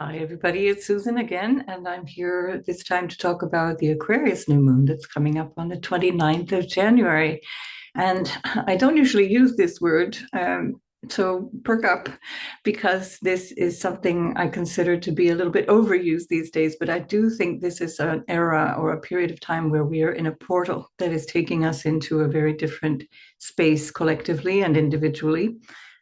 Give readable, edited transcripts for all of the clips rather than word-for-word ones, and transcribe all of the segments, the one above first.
Hi, everybody. It's Susan again, and I'm here this time to talk about the Aquarius new moon that's coming up on the 29th of January. And I don't usually use this word, so perk up because this is something I consider to be a little bit overused these days. But I do think this is an era or a period of time where we are in a portal that is taking us into a very different space collectively and individually.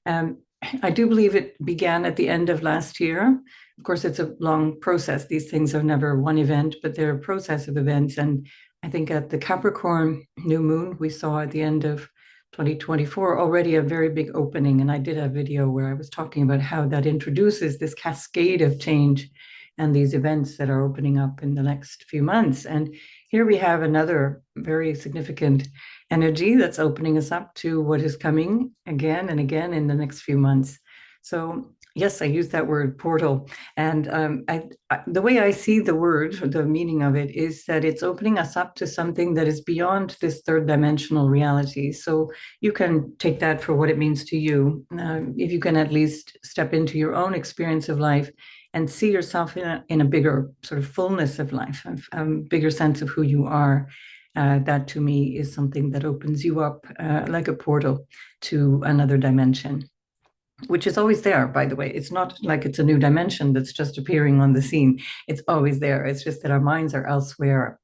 Um, I do believe it began at the end of last year. Of course, it's a long process. These things are never one event, but they're a process of events. And I think at the Capricorn new moon, we saw at the end of 2024 already a very big opening. And I did a video where I was talking about how that introduces this cascade of change and these events that are opening up in the next few months. And here we have another very significant energy that's opening us up to what is coming again and again in the next few months. So yes, I use that word portal. And the way I see the word, the meaning of it, is that it's opening us up to something that is beyond this third dimensional reality. So you can take that for what it means to you. If you can at least step into your own experience of life and see yourself in a bigger sort of fullness of life, a bigger sense of who you are. That to me is something that opens you up like a portal to another dimension, which is always there, by the way. It's not like it's a new dimension that's just appearing on the scene. It's always there. It's just that our minds are elsewhere.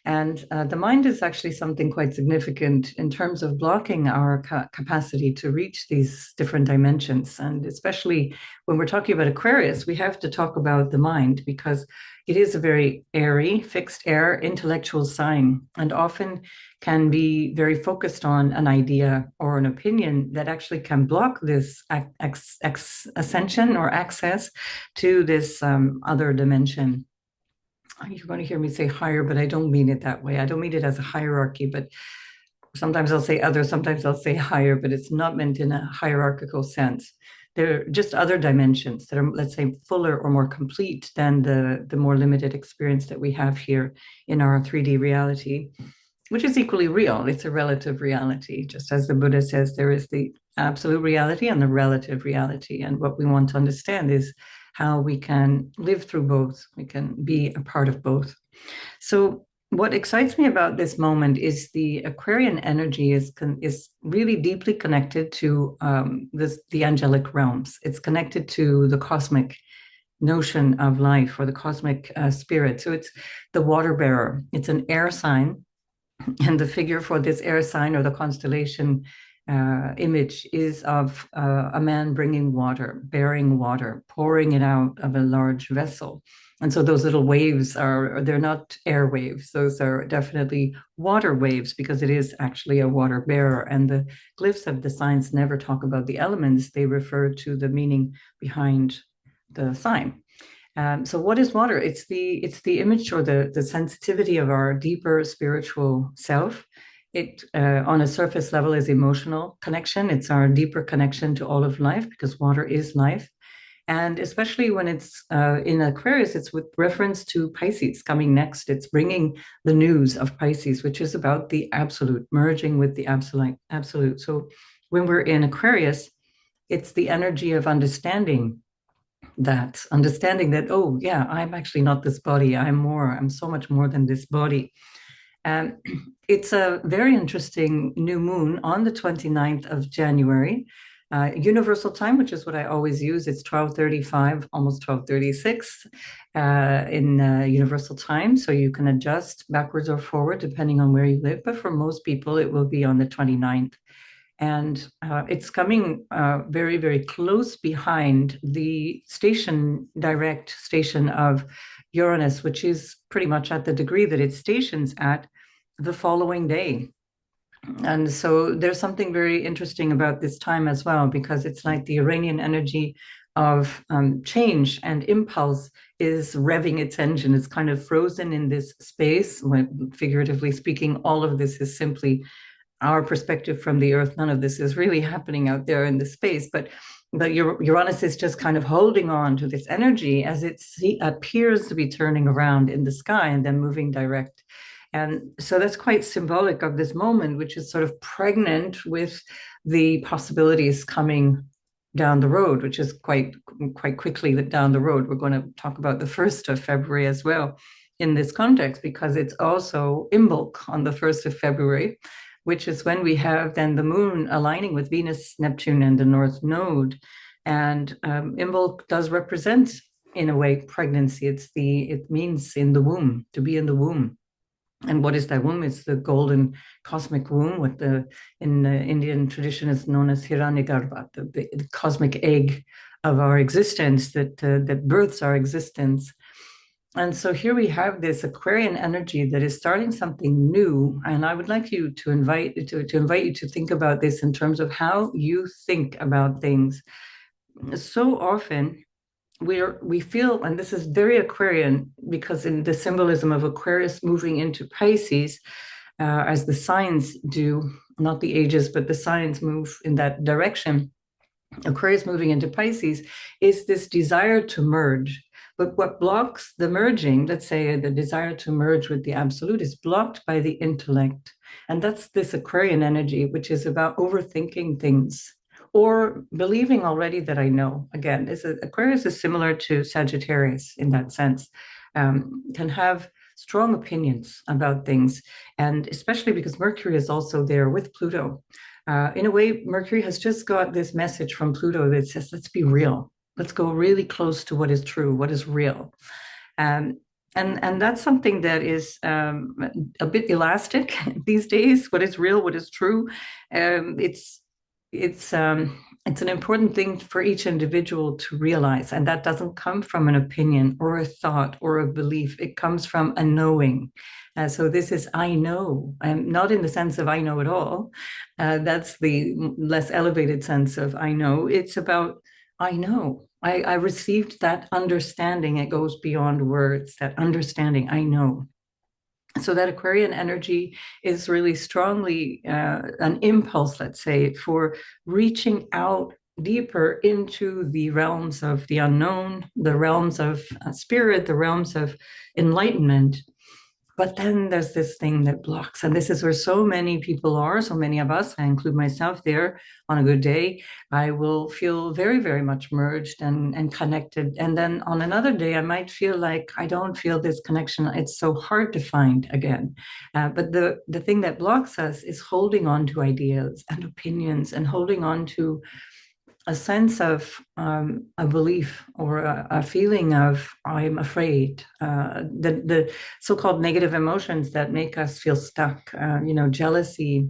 And the mind is actually something quite significant in terms of blocking our capacity to reach these different dimensions. And especially when we're talking about Aquarius, we have to talk about the mind because it is a very airy, fixed air, intellectual sign, and often can be very focused on an idea or an opinion that actually can block this ascension or access to this other dimension. You're going to hear me say higher, but I don't mean it that way. I don't mean it as a hierarchy, but sometimes I'll say other, sometimes I'll say higher, but it's not meant in a hierarchical sense. They're just other dimensions that are, let's say, fuller or more complete than the more limited experience that we have here in our 3D reality, which is equally real. It's a relative reality. Just as the Buddha says, there is the absolute reality and the relative reality. And what we want to understand is how we can live through both. We can be a part of both. So what excites me about this moment is the Aquarian energy is really deeply connected to the angelic realms. It's connected to the cosmic notion of life or the cosmic spirit. So it's the water bearer. It's an air sign, and the figure for this air sign or the constellation image is of a man bringing water, bearing water, pouring it out of a large vessel. And so those little waves they're not air waves. Those are definitely water waves because it is actually a water bearer. And the glyphs of the signs never talk about the elements. They refer to the meaning behind the sign. So what is water? It's the image or the sensitivity of our deeper spiritual self. It on a surface level is emotional connection. It's our deeper connection to all of life because water is life. And especially when it's in Aquarius, it's with reference to Pisces coming next. It's bringing the news of Pisces, which is about the absolute, merging with the absolute. Absolute. So when we're in Aquarius, it's the energy of understanding that, oh, yeah, I'm actually not this body. I'm so much more than this body. And it's a very interesting new moon on the 29th of January. Universal time, which is what I always use, it's 12:35, almost 12:36 in universal time. So you can adjust backwards or forward depending on where you live. But for most people, it will be on the 29th. And it's coming very, very close behind the direct station of Uranus, which is pretty much at the degree that it stations at the following day. And so there's something very interesting about this time as well, because it's like the Iranian energy of change and impulse is revving its engine. It's kind of frozen in this space. When, figuratively speaking, all of this is simply our perspective from the earth. None of this is really happening out there in the space, but Uranus is just kind of holding on to this energy as it appears to be turning around in the sky and then moving direct. And so that's quite symbolic of this moment, which is sort of pregnant with the possibilities coming down the road, which is quite quickly down the road. We're going to talk about the 1st of February as well in this context, because it's also Imbolc on the 1st of February, which is when we have then the moon aligning with Venus, Neptune, and the North Node. And Imbolc does represent, in a way, pregnancy. It means in the womb, to be in the womb. And what is that womb? It's the golden cosmic womb, what in the Indian tradition is known as Hiranyagarbha, the cosmic egg of our existence that births our existence. And so here we have this Aquarian energy that is starting something new. And I would like you to invite you to think about this in terms of how you think about things. So often we feel, and this is very Aquarian, because in the symbolism of Aquarius moving into Pisces, as the signs do, not the ages, but the signs move in that direction. Aquarius moving into Pisces is this desire to merge. But what blocks the merging, let's say the desire to merge with the absolute, is blocked by the intellect. And that's this Aquarian energy, which is about overthinking things or believing already that I know. Again, Aquarius is similar to Sagittarius in that sense, can have strong opinions about things, and especially because Mercury is also there with Pluto. In a way, Mercury has just got this message from Pluto that says, let's be real. Let's go really close to what is true, what is real. And that's something that is a bit elastic these days. What is real, what is true. It's an important thing for each individual to realize, and that doesn't come from an opinion or a thought or a belief. It comes from a knowing. So this is I know, and not in the sense of I know it all. That's the less elevated sense of I know. It's about I know. I received that understanding. It goes beyond words. That understanding. I know. So that Aquarian energy is really strongly an impulse, let's say, for reaching out deeper into the realms of the unknown, the realms of spirit, the realms of enlightenment. But then there's this thing that blocks. And this is where so many people are, so many of us, I include myself there. On a good day, I will feel very, very much merged and connected. And then on another day, I might feel like I don't feel this connection. It's so hard to find again. But the thing that blocks us is holding on to ideas and opinions and holding on to a sense of a belief or a feeling of I'm afraid, the so-called negative emotions that make us feel stuck, jealousy,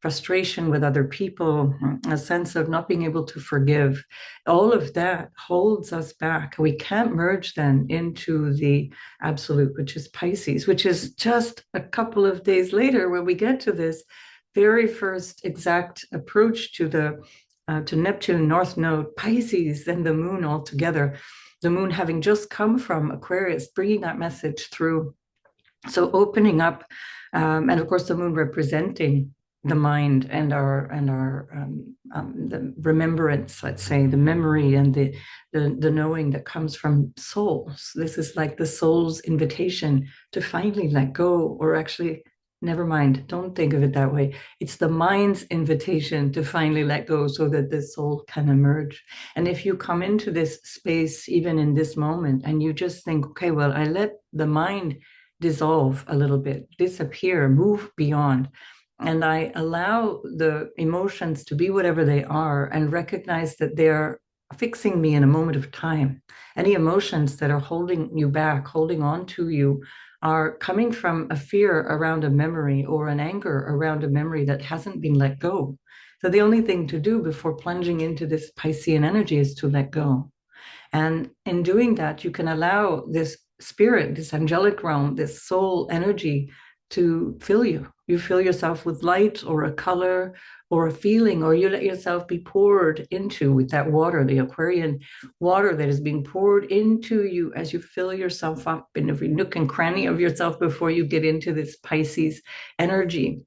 frustration with other people, a sense of not being able to forgive. All of that holds us back. We can't merge then into the absolute, which is Pisces, which is just a couple of days later when we get to this very first exact approach to Neptune, North Node, Pisces, and the moon all together. The moon having just come from Aquarius, bringing that message through. So opening up, and of course the moon representing the mind and the remembrance, let's say, the memory and the knowing that comes from souls. This is like the soul's invitation to finally let go, or actually never mind, don't think of it that way. It's the mind's invitation to finally let go so that the soul can emerge. And if you come into this space, even in this moment, and you just think, okay, well, I let the mind dissolve a little bit, disappear, move beyond, and I allow the emotions to be whatever they are and recognize that they're fixing me in a moment of time. Any emotions that are holding you back, holding on to you, are coming from a fear around a memory or an anger around a memory that hasn't been let go. So the only thing to do before plunging into this Piscean energy is to let go. And in doing that, you can allow this spirit, this angelic realm, this soul energy to fill you. You fill yourself with light or a color or a feeling, or you let yourself be poured into with that water, the Aquarian water that is being poured into you as you fill yourself up in every nook and cranny of yourself before you get into this Pisces energy.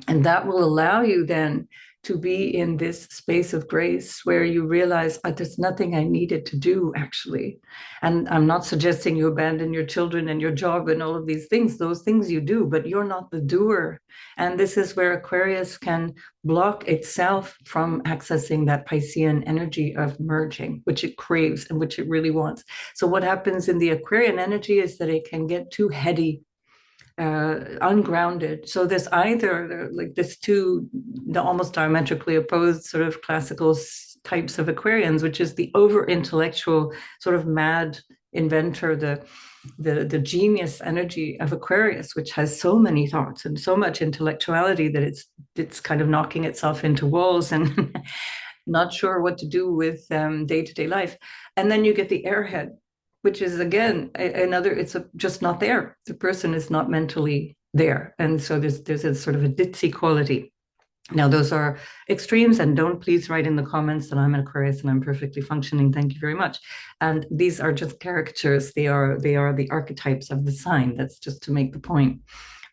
And that will allow you then to be in this space of grace where you realize there's nothing I needed to do, actually. And I'm not suggesting you abandon your children and your job and all of these things. Those things you do, but you're not the doer. And this is where Aquarius can block itself from accessing that Piscean energy of merging, which it craves and which it really wants. So what happens in the Aquarian energy is that it can get too heady, ungrounded. So there's either like this two, the almost diametrically opposed sort of classical types of Aquarians, which is the over intellectual sort of mad inventor, the genius energy of Aquarius, which has so many thoughts and so much intellectuality that it's kind of knocking itself into walls and not sure what to do with day-to-day life. And then you get the airhead, which is again another, just not there. The person is not mentally there. And so there's a sort of a ditzy quality. Now, those are extremes, and don't please write in the comments that I'm an Aquarius and I'm perfectly functioning. Thank you very much. And these are just caricatures. They are the archetypes of the sign. That's just to make the point.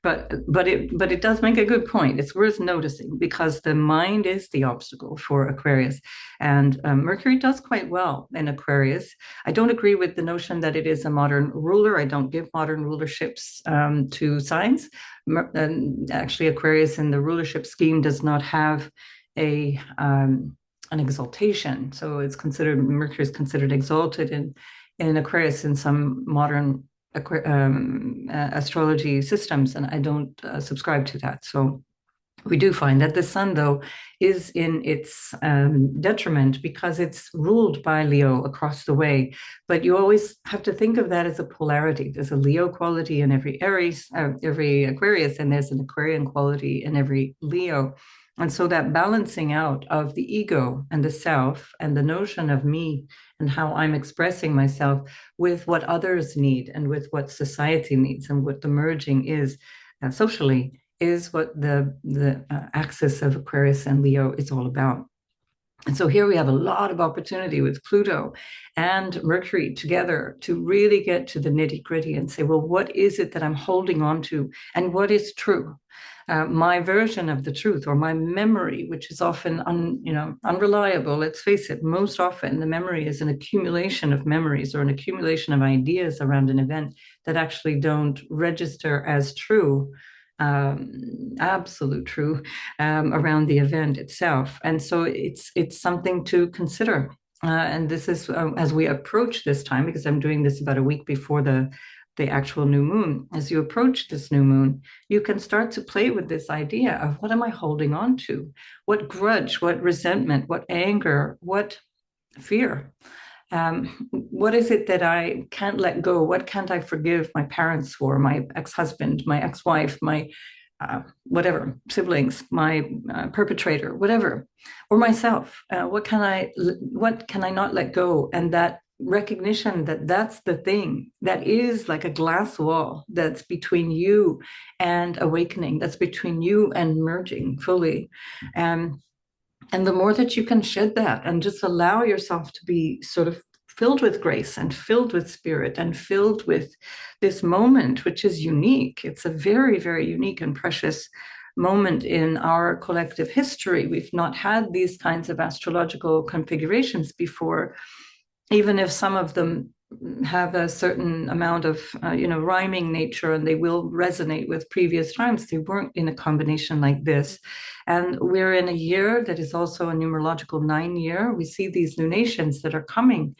But it does make a good point. It's worth noticing because the mind is the obstacle for Aquarius, and Mercury does quite well in Aquarius. I don't agree with the notion that it is a modern ruler. I don't give modern rulerships to signs. Actually, Aquarius in the rulership scheme does not have an exaltation, so Mercury is considered exalted in Aquarius in some modern astrology systems, and I don't subscribe to that. So we do find that the sun, though, is in its detriment because it's ruled by Leo across the way. But you always have to think of that as a polarity. There's a Leo quality in every Aries, every Aquarius, and there's an Aquarian quality in every Leo. And so that balancing out of the ego and the self and the notion of me and how I'm expressing myself with what others need and with what society needs and what the merging is socially is what the axis of Aquarius and Leo is all about. And so here we have a lot of opportunity with Pluto and Mercury together to really get to the nitty gritty and say, well, what is it that I'm holding on to and what is true? My version of the truth or my memory, which is often unreliable. Let's face it, most often the memory is an accumulation of memories or an accumulation of ideas around an event that actually don't register as true, absolute true, around the event itself. And so it's something to consider. And this is as we approach this time, because I'm doing this about a week before the actual new moon. As you approach this new moon, you can start to play with this idea of what am I holding on to? What grudge, what resentment, what anger, what fear? What is it that I can't let go? What can't I forgive my parents for, my ex-husband, my ex-wife, my whatever, siblings, my perpetrator, whatever, or myself? What can I not let go? And that recognition that that's the thing that is like a glass wall that's between you and awakening, that's between you and merging fully. And the more that you can shed that and just allow yourself to be sort of filled with grace and filled with spirit and filled with this moment, which is unique. It's a very, very unique and precious moment in our collective history. We've not had these kinds of astrological configurations before, even if some of them have a certain amount of rhyming nature and they will resonate with previous times, they weren't in a combination like this. And we're in a year that is also a numerological 9 year. We see these lunations that are coming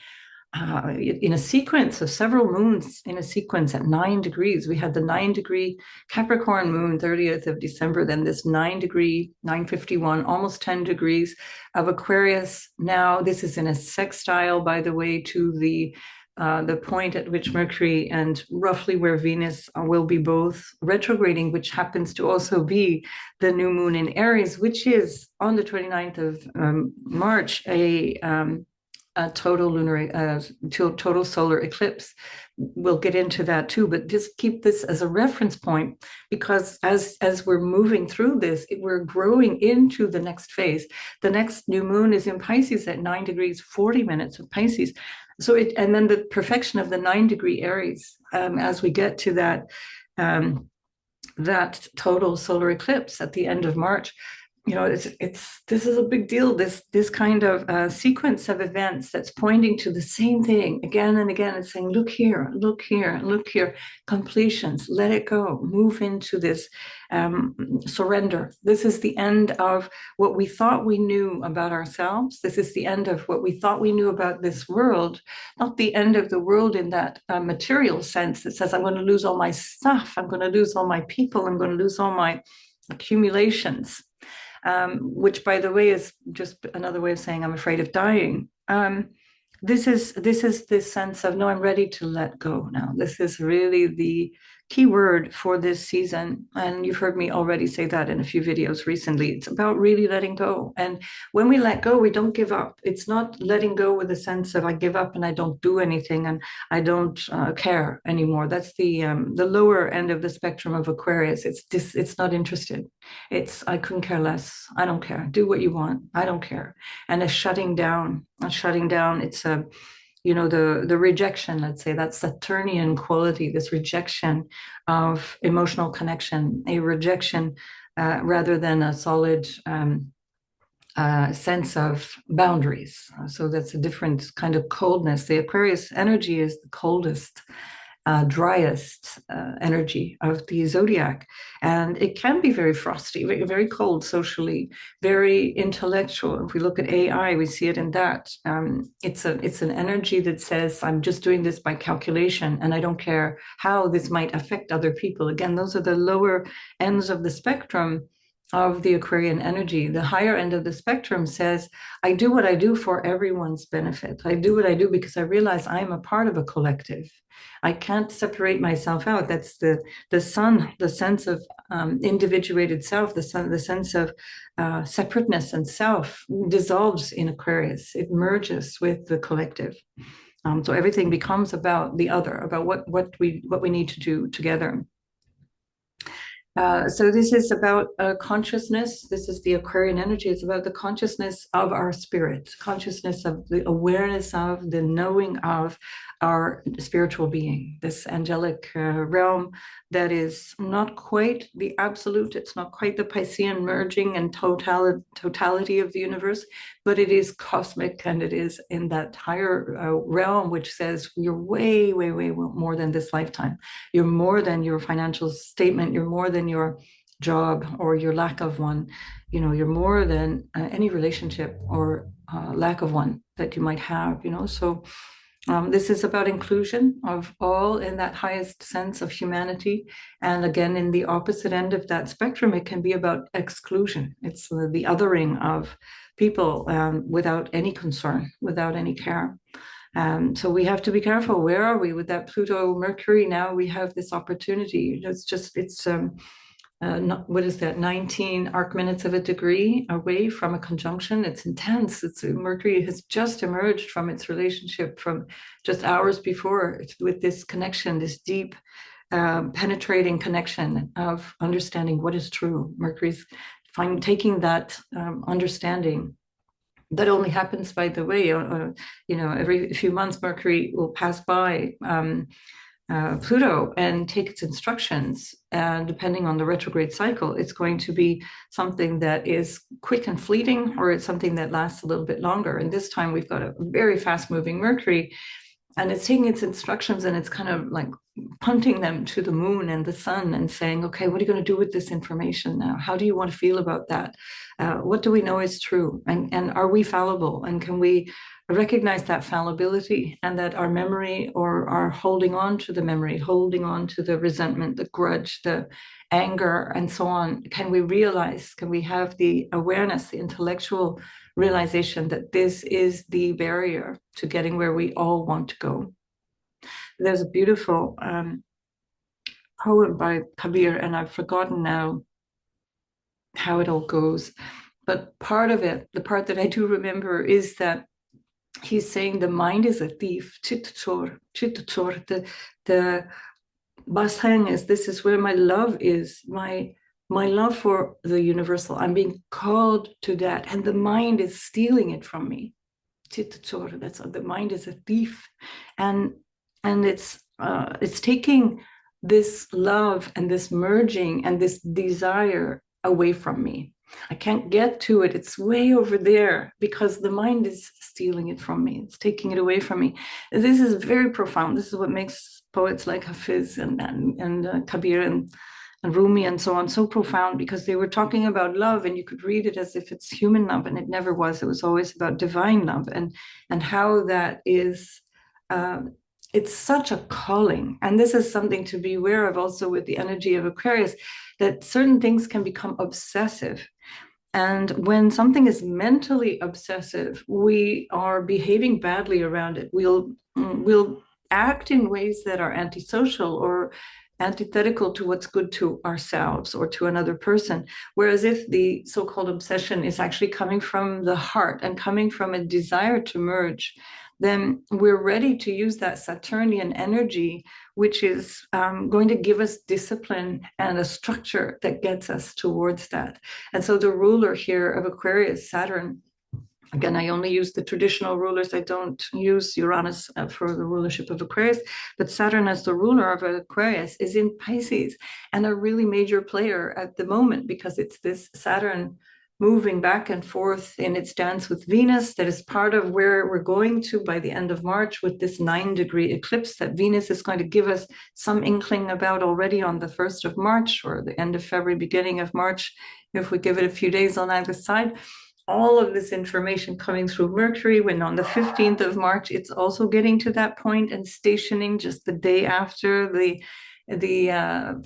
in a sequence of several moons in a sequence at 9 degrees. We had the 9-degree Capricorn moon, 30th of December, then this 9-degree, 9:51, almost 10 degrees of Aquarius. Now, this is in a sextile, by the way, to the point at which Mercury and roughly where Venus will be both retrograding, which happens to also be the new moon in Aries, which is on the 29th of March, a total total solar eclipse. We'll get into that too, but just keep this as a reference point, because as we're moving through this, we're growing into the next phase. The next new moon is in Pisces at 9 degrees, 40 minutes of Pisces. So and then the perfection of the 9-degree Aries, as we get to that total solar eclipse at the end of March, this is a big deal. This kind of sequence of events that's pointing to the same thing again and again. It's saying, look here, look here, look here. Completions, let it go. Move into this surrender. This is the end of what we thought we knew about ourselves. This is the end of what we thought we knew about this world. Not the end of the world in that material sense that says, I'm going to lose all my stuff. I'm going to lose all my people. I'm going to lose all my accumulations. Which, by the way, is just another way of saying I'm afraid of dying. This is this sense of, no, I'm ready to let go now. This is really the key word for this season. And you've heard me already say that in a few videos recently. It's about really letting go. And when we let go, we don't give up. It's not letting go with a sense of I give up and I don't do anything and I don't care anymore. That's the lower end of the spectrum of Aquarius. It's not interested. It's I couldn't care less. I don't care. Do what you want. I don't care. And a shutting down. It's a the rejection, let's say, that Saturnian quality, this rejection of emotional connection, a rejection rather than a solid sense of boundaries. So that's a different kind of coldness. The Aquarius energy is the coldest, driest energy of the zodiac. And it can be very frosty, very, very cold socially, very intellectual. If we look at AI, we see it in that. It's an energy that says, I'm just doing this by calculation, and I don't care how this might affect other people. Again, those are the lower ends of the spectrum of the Aquarian energy. The higher end of the spectrum says, I do what I do for everyone's benefit. I do what I do because I realize I am a part of a collective. I can't separate myself out. That's the sun, the sense of individuated self, the sense of separateness and self dissolves in Aquarius. It merges with the collective. So everything becomes about the other, about what we need to do together. So this is about consciousness. This is the Aquarian energy. It's about the consciousness of our spirit, consciousness of the awareness of, the knowing of our spiritual being, this angelic realm that is not quite the absolute. It's not quite the Piscean merging and totality of the universe, but it is cosmic, and it is in that higher realm, which says you're way, way, way more than this lifetime. You're more than your financial statement. You're more than your job or your lack of one. You're more than any relationship or lack of one that you might have. So this is about inclusion of all in that highest sense of humanity. And again, in the opposite end of that spectrum, it can be about exclusion. It's the othering of people without any concern, without any care. So we have to be careful. Where are we with that Pluto Mercury? Now we have this opportunity. What is that, 19 arc minutes of a degree away from a conjunction. It's intense. Mercury has just emerged from its relationship from just hours before with this connection, this deep penetrating connection of understanding what is true. Mercury's taking that understanding. That only happens, by the way, every few months Mercury will pass by Pluto and take its instructions. And depending on the retrograde cycle, it's going to be something that is quick and fleeting, or it's something that lasts a little bit longer. And this time we've got a very fast moving Mercury, and it's taking its instructions and it's kind of like punting them to the moon and the sun and saying, okay, what are you going to do with this information now? How do you want to feel about that? What do we know is true? And are we fallible? And can we recognize that fallibility, and that our memory or our holding on to the memory, holding on to the resentment, the grudge, the anger, and so on? Can we have the awareness, the intellectual realization that this is the barrier to getting where we all want to go? There's a beautiful poem by Kabir, and I've forgotten now how it all goes. But part of it, the part that I do remember, is that he's saying the mind is a thief. Chitta chor. The basang is, this is where my love is, my love for the universal. I'm being called to that, and the mind is stealing it from me. Chitta chor. That's the mind is a thief, and it's taking this love and this merging and this desire away from me. I can't get to it. It's way over there because the mind is stealing it from me. It's taking it away from me. This is very profound. This is what makes poets like Hafiz and Kabir and Rumi and so on so profound, because they were talking about love, and you could read it as if it's human love, and it never was. It was always about divine love, and how that is. It's such a calling, and this is something to be aware of also with the energy of Aquarius, that certain things can become obsessive. And when something is mentally obsessive, we are behaving badly around it. We'll act in ways that are antisocial or antithetical to what's good to ourselves or to another person. Whereas if the so-called obsession is actually coming from the heart and coming from a desire to merge, then we're ready to use that Saturnian energy, which is going to give us discipline and a structure that gets us towards that. And so the ruler here of Aquarius, Saturn, again, I only use the traditional rulers. I don't use Uranus for the rulership of Aquarius, but Saturn as the ruler of Aquarius is in Pisces, and a really major player at the moment, because it's this Saturn moving back and forth in its dance with Venus that is part of where we're going to by the end of March with this 9-degree eclipse that Venus is going to give us some inkling about already on the 1st of March or the end of February, beginning of March, if we give it a few days on either side. All of this information coming through Mercury, when on the 15th of March, it's also getting to that point and stationing just the day after the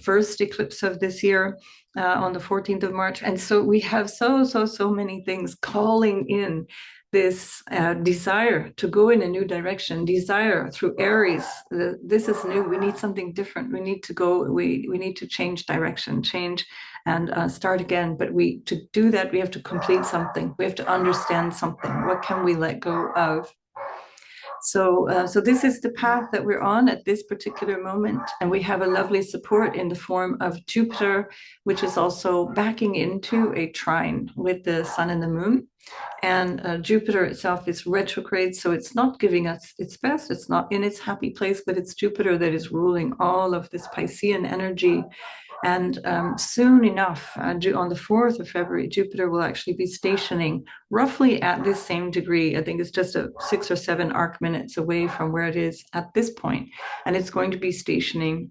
first eclipse of this year on the 14th of March. And so we have so many things calling in this desire to go in a new direction, desire through Aries. This is new. We need something different. We need to go, we need to change direction, change and start again. But to do that, we have to complete something. We have to understand something. What can we let go of? So this is the path that we're on at this particular moment. And we have a lovely support in the form of Jupiter, which is also backing into a trine with the sun and the moon. And Jupiter itself is retrograde, so it's not giving us its best. It's not in its happy place, but it's Jupiter that is ruling all of this Piscean energy. And soon enough, on the 4th of February, Jupiter will actually be stationing roughly at this same degree. I think it's just 6 or 7 arc minutes away from where it is at this point. And it's going to be stationing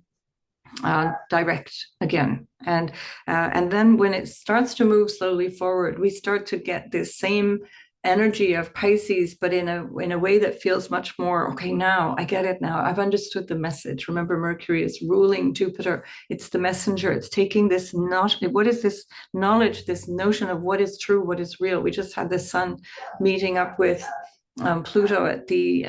direct again. And then when it starts to move slowly forward, we start to get this same energy of Pisces, but in a way that feels much more, okay, now I get it now. I've understood the message. Remember, Mercury is ruling Jupiter. It's the messenger. It's taking this what is this knowledge, this notion of what is true, what is real. We just had the sun meeting up with Pluto at the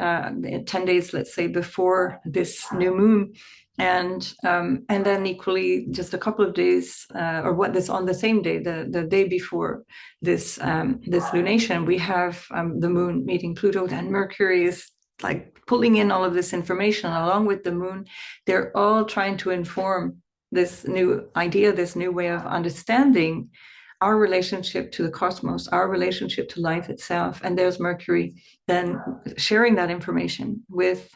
10 days, let's say, before this new moon. And then equally just a couple of days on the same day, the day before this lunation, we have the moon meeting Pluto, and Mercury is like pulling in all of this information along with the moon. They're all trying to inform this new idea, this new way of understanding our relationship to the cosmos, our relationship to life itself. And there's Mercury then sharing that information with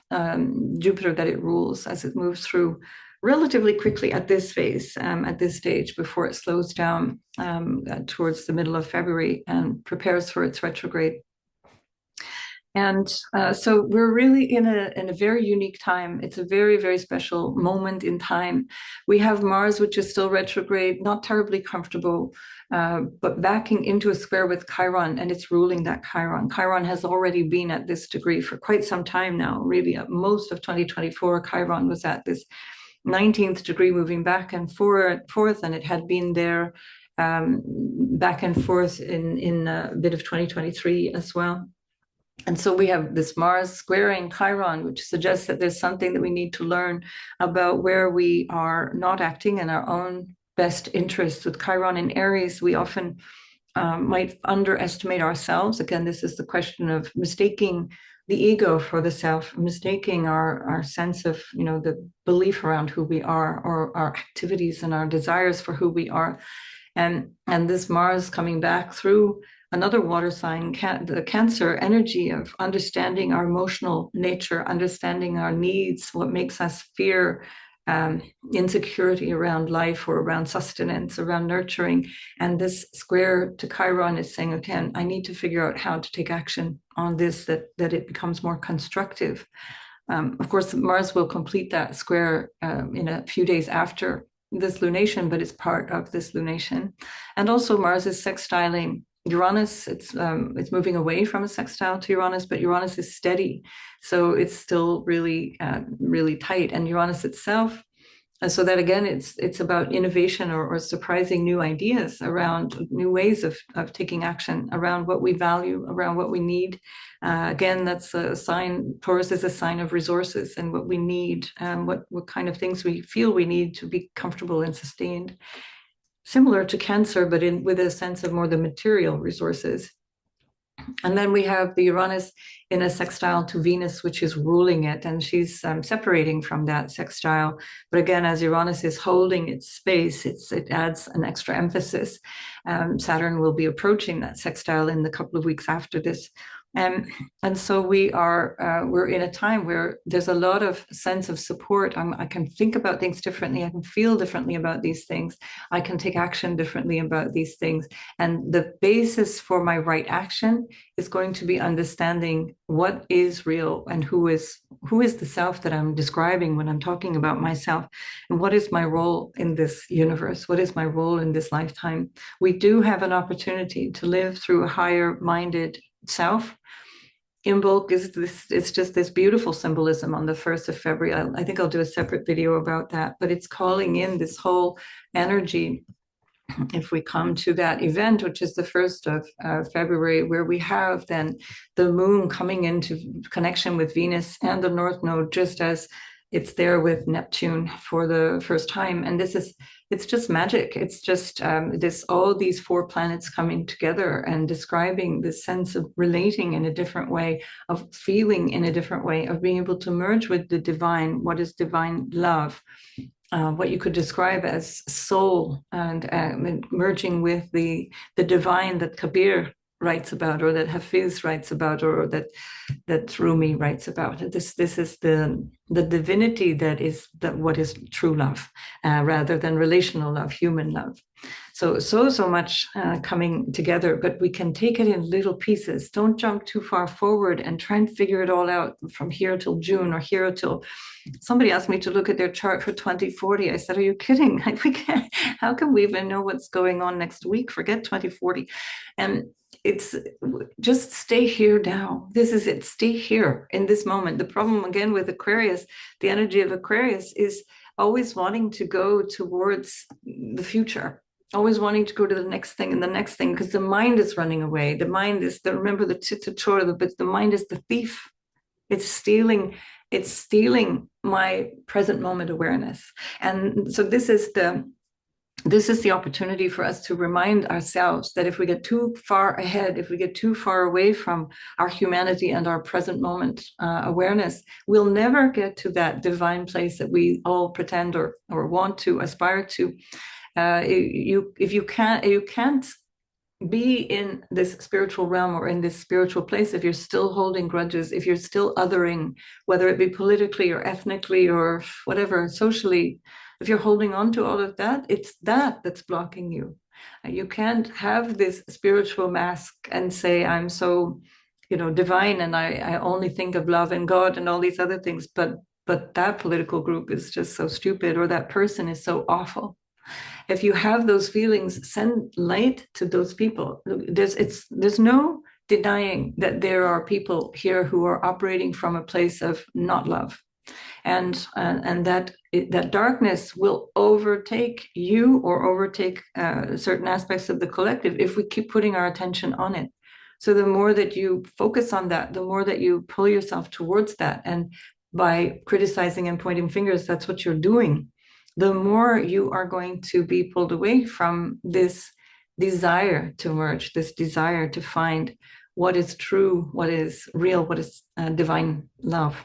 Jupiter that it rules as it moves through relatively quickly at this phase, at this stage, before it slows down towards the middle of February and prepares for its retrograde. And so we're really in a very unique time. It's a very, very special moment in time. We have Mars, which is still retrograde, not terribly comfortable, but backing into a square with Chiron, and it's ruling that Chiron. Chiron has already been at this degree for quite some time now. Really, most of 2024, Chiron was at this 19th degree, moving back and forth, and it had been there back and forth in a bit of 2023 as well. And so we have this Mars squaring Chiron, which suggests that there's something that we need to learn about where we are not acting in our own best interests. With Chiron in Aries, we often might underestimate ourselves. Again, this is the question of mistaking the ego for the self, mistaking our sense of, the belief around who we are, or our activities and our desires for who we are. And this Mars coming back through another water sign, the Cancer energy of understanding our emotional nature, understanding our needs, what makes us fear insecurity around life or around sustenance, around nurturing. And this square to Chiron is saying, okay, I need to figure out how to take action on this, that it becomes more constructive. Of course, Mars will complete that square in a few days after this lunation, but it's part of this lunation. And also Mars is sextiling Uranus. It's moving away from a sextile to Uranus, but Uranus is steady, so it's still really really tight. And Uranus itself, so that again, it's about innovation or surprising new ideas around new ways of taking action around what we value, around what we need. Again, that's a sign. Taurus is a sign of resources and what we need, what kind of things we feel we need to be comfortable and sustained. Similar to Cancer, but with a sense of more the material resources. And then we have the Uranus in a sextile to Venus, which is ruling it, and she's separating from that sextile. But again, as Uranus is holding its space, it adds an extra emphasis. Saturn will be approaching that sextile in the couple of weeks after this. And so we're in a time where there's a lot of sense of support. I can think about things differently. I can feel differently about these things. I can take action differently about these things. And the basis for my right action is going to be understanding what is real and who is the self that I'm describing when I'm talking about myself, and what is my role in this universe? What is my role in this lifetime? We do have an opportunity to live through a higher-minded self. Imbolc is this, it's just this beautiful symbolism on the 1st of February. I think I'll do a separate video about that, but it's calling in this whole energy. If we come to that event, which is the 1st of February, where we have then the moon coming into connection with Venus and the North Node, just as it's there with Neptune for the first time. And it's just magic. It's just all these 4 planets coming together and describing this sense of relating in a different way, of feeling in a different way, of being able to merge with the divine. What is divine love? What you could describe as soul, and merging with the divine that Kabir writes about, or that Hafiz writes about, or that Rumi writes about. This is the divinity that is what is true love, rather than relational love, human love. So much coming together, but we can take it in little pieces. Don't jump too far forward and try and figure it all out from here till June, or here till. Somebody asked me to look at their chart for 2040. I said, are you kidding? How can we even know what's going on next week? Forget 2040. And it's just stay here now. This is it. Stay here in this moment. The problem again with Aquarius, the energy of Aquarius is always wanting to go towards the future, always wanting to go to the next thing and the next thing, because the mind is running away. The mind is remember the Chitta, but the mind is the thief. It's stealing my present moment awareness. And so this is the opportunity for us to remind ourselves that if we get too far ahead, if we get too far away from our humanity and our present moment awareness, we'll never get to that divine place that we all pretend or want to aspire to. If you can't be in this spiritual realm or in this spiritual place if you're still holding grudges, if you're still othering, whether it be politically or ethnically or whatever, socially. If you're holding on to all of that, it's that's blocking you. You can't have this spiritual mask and say, I'm so, divine, and I only think of love and God and all these other things, but that political group is just so stupid, or that person is so awful. If you have those feelings, send light to those people. There's no denying that there are people here who are operating from a place of not love. And that darkness will overtake you or overtake certain aspects of the collective if we keep putting our attention on it. So the more that you focus on that, the more that you pull yourself towards that. And by criticizing and pointing fingers, that's what you're doing. The more you are going to be pulled away from this desire to merge, this desire to find what is true, what is real, what is divine love.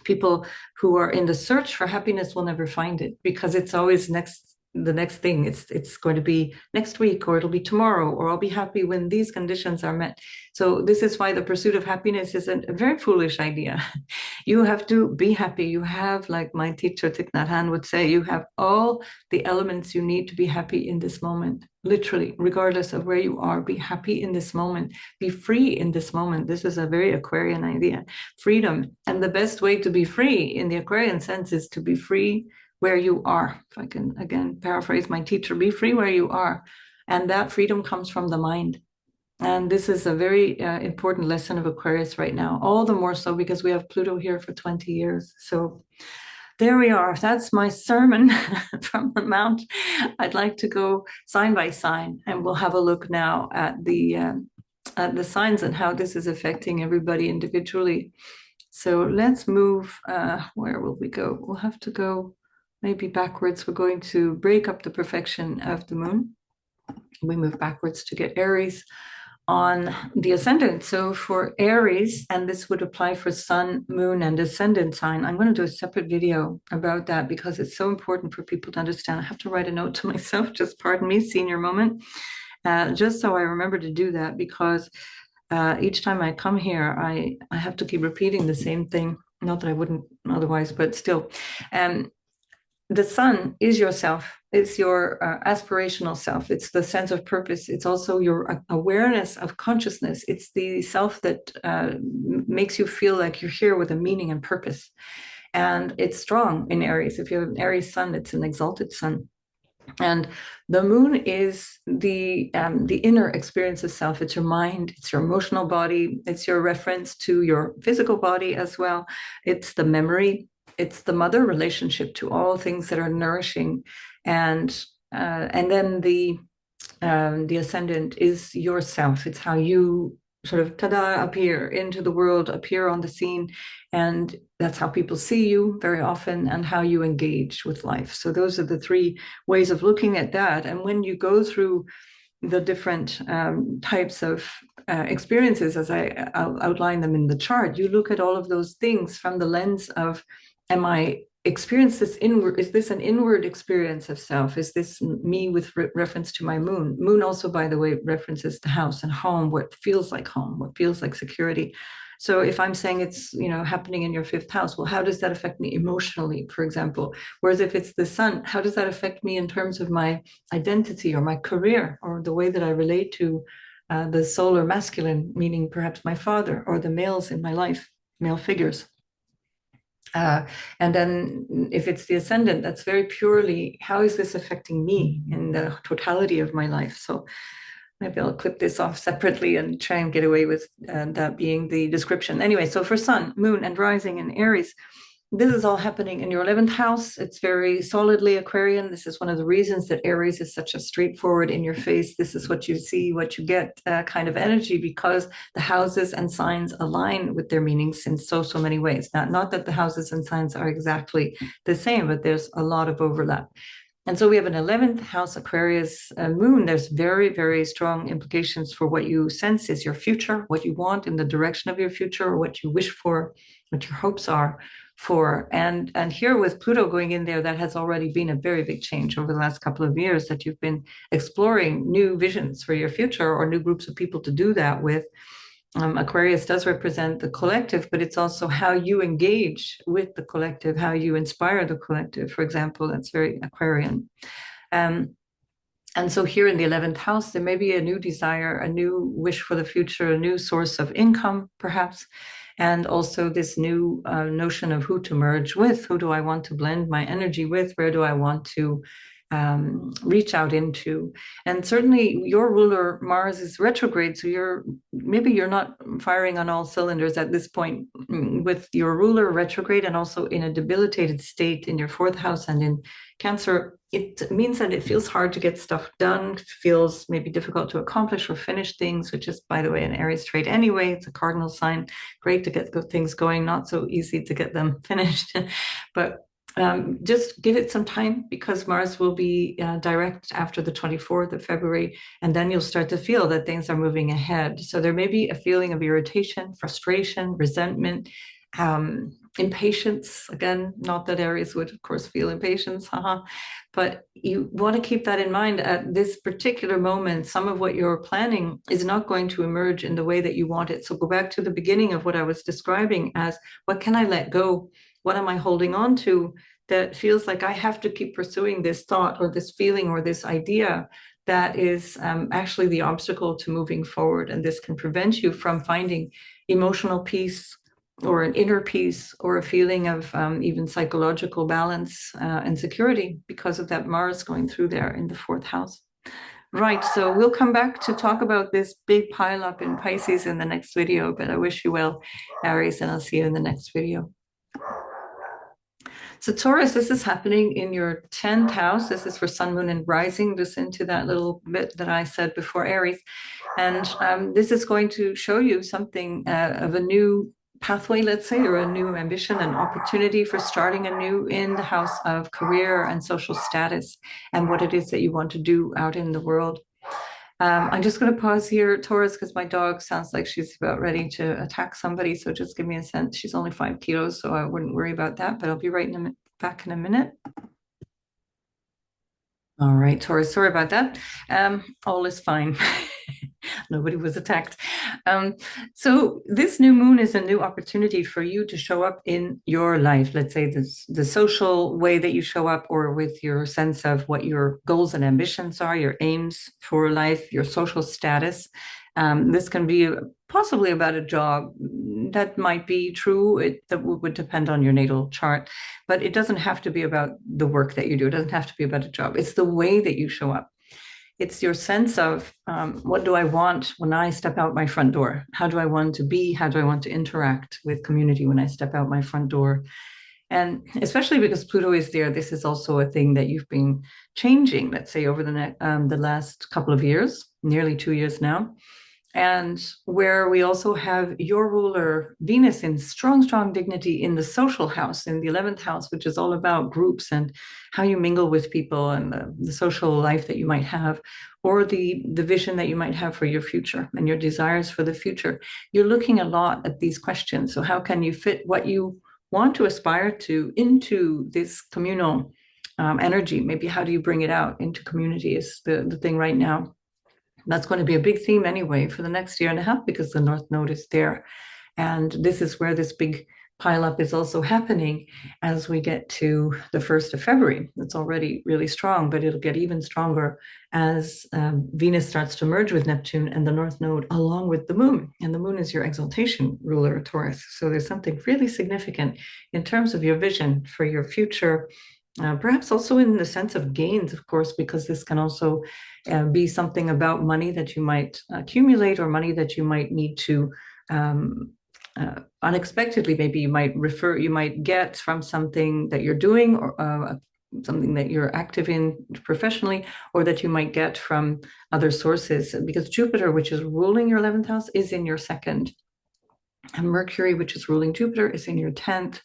People who are in the search for happiness will never find it, because it's always next the next thing. It's going to be next week, or it'll be tomorrow, or I'll be happy when these conditions are met. So this is why the pursuit of happiness is a very foolish idea. You have to be happy. You have, like my teacher Thich Nhat Hanh would say, you have all the elements you need to be happy in this moment. Literally, regardless of where you are, be happy in this moment. Be free in this moment. This is a very Aquarian idea. Freedom. And the best way to be free in the Aquarian sense is to be free where you are. If I can again paraphrase my teacher, be free where you are. And that freedom comes from the mind. And this is a very important lesson of Aquarius right now, all the more so because we have Pluto here for 20 years. So there we are. That's my sermon from the Mount. I'd like to go sign by sign, and we'll have a look now at the signs and how this is affecting everybody individually. So let's move. Where will we go? We'll have to go maybe backwards. We're going to break up the perfection of the moon. We move backwards to get Aries on the ascendant. So for Aries, and this would apply for sun, moon, and ascendant sign, I'm going to do a separate video about that because it's so important for people to understand. I have to write a note to myself, just pardon me, senior moment, just so I remember to do that, because each time I come here, I have to keep repeating the same thing. Not that I wouldn't otherwise, but still. The sun is yourself. It's your aspirational self. It's the sense of purpose. It's also your awareness of consciousness. It's the self that makes you feel like you're here with a meaning and purpose. And it's strong in Aries. If you have an Aries sun, it's an exalted sun. And the moon is the inner experience of self. It's your mind, it's your emotional body, it's your reference to your physical body as well. It's the memory. It's the mother relationship to all things that are nourishing, and then the ascendant is yourself. It's how you sort of appear into the world, appear on the scene, and that's how people see you very often, and how you engage with life. So those are the three ways of looking at that. And when you go through the different types of experiences, as I'll outline them in the chart, you look at all of those things from the lens of, am I experience this inward? Is this an inward experience of self? Is this me with reference to my moon? Moon also, by the way, references the house and home, what feels like home, what feels like security. So if I'm saying it's, happening in your fifth house, well, how does that affect me emotionally, for example? Whereas if it's the sun, how does that affect me in terms of my identity or my career, or the way that I relate to the solar masculine, meaning perhaps my father, or the males in my life, male figures? And then if it's the ascendant, that's very purely, how is this affecting me in the totality of my life? So maybe I'll clip this off separately and try and get away with that being the description. Anyway, so for sun, moon, and rising in Aries, this is all happening in your 11th house. It's very solidly Aquarian. This is one of the reasons that Aries is such a straightforward, in your face, this is what you see, what you get kind of energy, because the houses and signs align with their meanings in so many ways. Not that the houses and signs are exactly the same, but there's a lot of overlap. And so we have an 11th house Aquarius moon. There's very, very strong implications for what you sense is your future, what you want in the direction of your future, or what you wish for, what your hopes are for. And here with Pluto going in there, that has already been a very big change over the last couple of years, that you've been exploring new visions for your future, or new groups of people to do that with. Aquarius does represent the collective, but it's also how you engage with the collective, how you inspire the collective, for example. That's very Aquarian. And so here in the 11th house, there may be a new desire, a new wish for the future, a new source of income, perhaps, and also this new notion of who to merge with, who do I want to blend my energy with, where do I want to reach out into. And certainly your ruler Mars is retrograde, so maybe you're not firing on all cylinders at this point with your ruler retrograde, and also in a debilitated state in your 4th house and in Cancer. It means that it feels hard to get stuff done, feels maybe difficult to accomplish or finish things, which is, by the way, an Aries trait anyway. It's a cardinal sign. Great to get things going, not so easy to get them finished. But just give it some time, because Mars will be direct after the 24th of February, and then you'll start to feel that things are moving ahead. So there may be a feeling of irritation, frustration, resentment, Impatience, again, not that Aries would, of course, feel impatience, but you want to keep that in mind at this particular moment. Some of what you're planning is not going to emerge in the way that you want it. So go back to the beginning of what I was describing as, what can I let go? What am I holding on to that feels like I have to keep pursuing this thought or this feeling or this idea that is actually the obstacle to moving forward? And this can prevent you from finding emotional peace or an inner peace or a feeling of even psychological balance and security because of that Mars going through there in the fourth house. Right, so we'll come back to talk about this big pile up in Pisces in the next video, but I wish you well, Aries, and I'll see you in the next video. So Taurus, this is happening in your 10th house. This is for Sun, Moon, and Rising, just into that little bit that I said before Aries. And this is going to show you something of a new pathway, let's say, or a new ambition, an opportunity for starting anew in the house of career and social status and what it is that you want to do out in the world. I'm just going to pause here, Taurus, because my dog sounds like she's about ready to attack somebody. So just give me a sense. She's only 5 kilos, so I wouldn't worry about that, but I'll be right back in a minute. All right, Taurus, sorry about that. All is fine. Nobody was attacked. So this new moon is a new opportunity for you to show up in your life. Let's say the social way that you show up, or with your sense of what your goals and ambitions are, your aims for life, your social status. This can be possibly about a job. That might be true. That would depend on your natal chart, but it doesn't have to be about the work that you do. It doesn't have to be about a job. It's the way that you show up. It's your sense of what do I want when I step out my front door? How do I want to be? How do I want to interact with community when I step out my front door? And especially because Pluto is there, this is also a thing that you've been changing, let's say, over the last couple of years, nearly 2 years now. And where we also have your ruler, Venus, in strong, strong dignity in the social house, in the 11th house, which is all about groups and how you mingle with people and the social life that you might have, or the vision that you might have for your future and your desires for the future. You're looking a lot at these questions. So how can you fit what you want to aspire to into this communal energy? Maybe how do you bring it out into community is the thing right now. That's going to be a big theme anyway for the next year and a half, because the North Node is there. And this is where this big pileup is also happening as we get to the 1st of February. It's already really strong, but it'll get even stronger as Venus starts to merge with Neptune and the North Node along with the Moon. And the Moon is your exaltation ruler, Taurus. So there's something really significant in terms of your vision for your future. Perhaps also in the sense of gains, of course, because this can also be something about money that you might accumulate, or money that you might need to unexpectedly, maybe you might get from something that you're doing, or something that you're active in professionally, or that you might get from other sources. Because Jupiter, which is ruling your 11th house, is in your 2nd. And Mercury, which is ruling Jupiter, is in your 10th.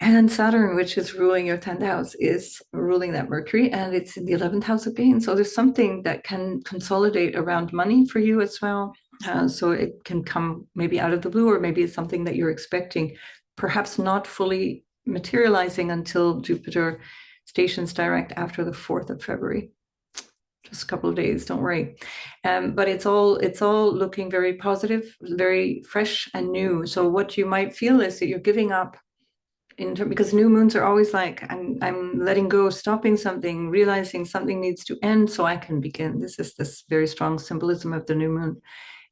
And Saturn, which is ruling your 10th house, is ruling that Mercury, and it's in the 11th house again. So there's something that can consolidate around money for you as well. So it can come maybe out of the blue, or maybe it's something that you're expecting, perhaps not fully materializing until Jupiter stations direct after the 4th of February. Just a couple of days, don't worry. But it's all looking very positive, very fresh and new. So what you might feel is that you're giving up, because new moons are always like, I'm letting go, stopping something, realizing something needs to end so I can begin. This is this very strong symbolism of the new moon.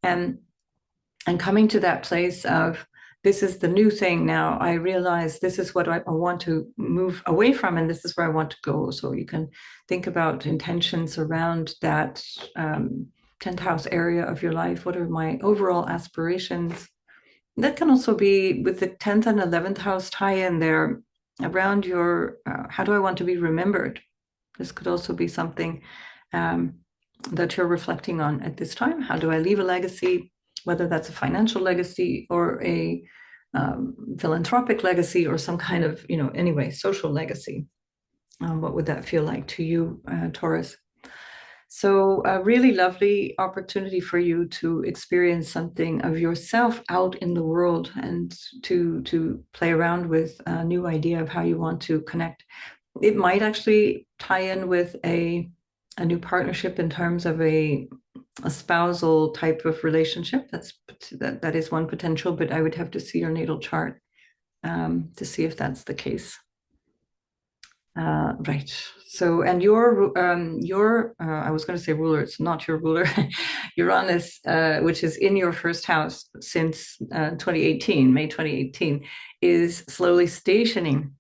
And coming to that place of, this is the new thing now. I realize this is what I want to move away from, and this is where I want to go. So you can think about intentions around that 10th house area of your life. What are my overall aspirations? That can also be with the 10th and 11th house tie-in there around your, how do I want to be remembered? This could also be something that you're reflecting on at this time. How do I leave a legacy, whether that's a financial legacy or a philanthropic legacy, or some kind of, anyway, social legacy? What would that feel like to you, Taurus? So a really lovely opportunity for you to experience something of yourself out in the world and to play around with a new idea of how you want to connect. It might actually tie in with a new partnership in terms of a spousal type of relationship. That is one potential, but I would have to see your natal chart to see if that's the case. Right. So, and I was going to say ruler, it's not your ruler, Uranus, which is in your first house since 2018, May 2018, is slowly stationing,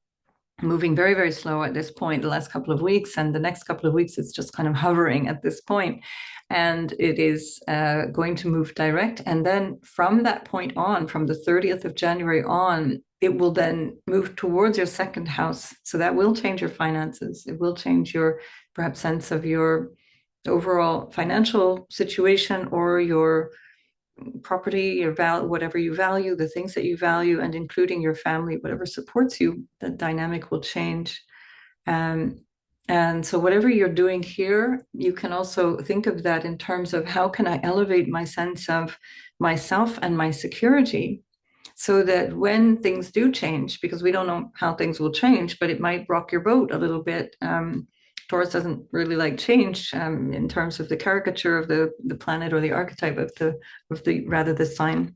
moving very, very slow at this point, the last couple of weeks. And the next couple of weeks, it's just kind of hovering at this point. And it is going to move direct. And then from that point on, from the 30th of January on, it will then move towards your second house. So that will change your finances. It will change your perhaps sense of your overall financial situation or your property, your value, whatever you value, the things that you value, and including your family, whatever supports you, the dynamic will change. And so whatever you're doing here, you can also think of that in terms of how can I elevate my sense of myself and my security so that when things do change, because we don't know how things will change, but it might rock your boat a little bit. Taurus doesn't really like change in terms of the caricature of the planet or the archetype of the sign.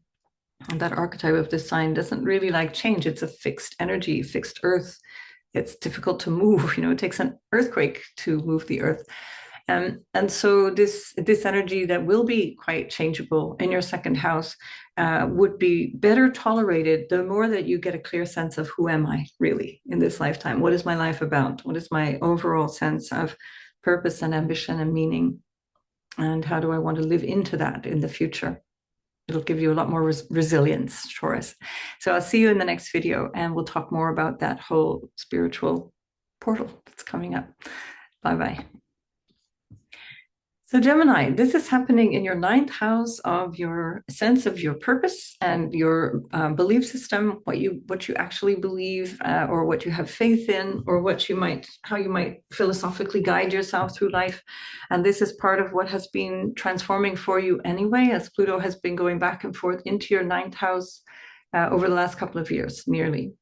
And that archetype of the sign doesn't really like change. It's a fixed energy, fixed earth. It's difficult to move. It takes an earthquake to move the earth. And so this energy that will be quite changeable in your second house would be better tolerated the more that you get a clear sense of who am I really in this lifetime? What is my life about? What is my overall sense of purpose and ambition and meaning? And how do I want to live into that in the future? It'll give you a lot more resilience, Taurus. So I'll see you in the next video, and we'll talk more about that whole spiritual portal that's coming up. Bye-bye. So Gemini, this is happening in your ninth house of your sense of your purpose and your belief system, what you actually believe or what you have faith in, or how you might philosophically guide yourself through life. And this is part of what has been transforming for you anyway, as Pluto has been going back and forth into your ninth house over the last couple of years, nearly.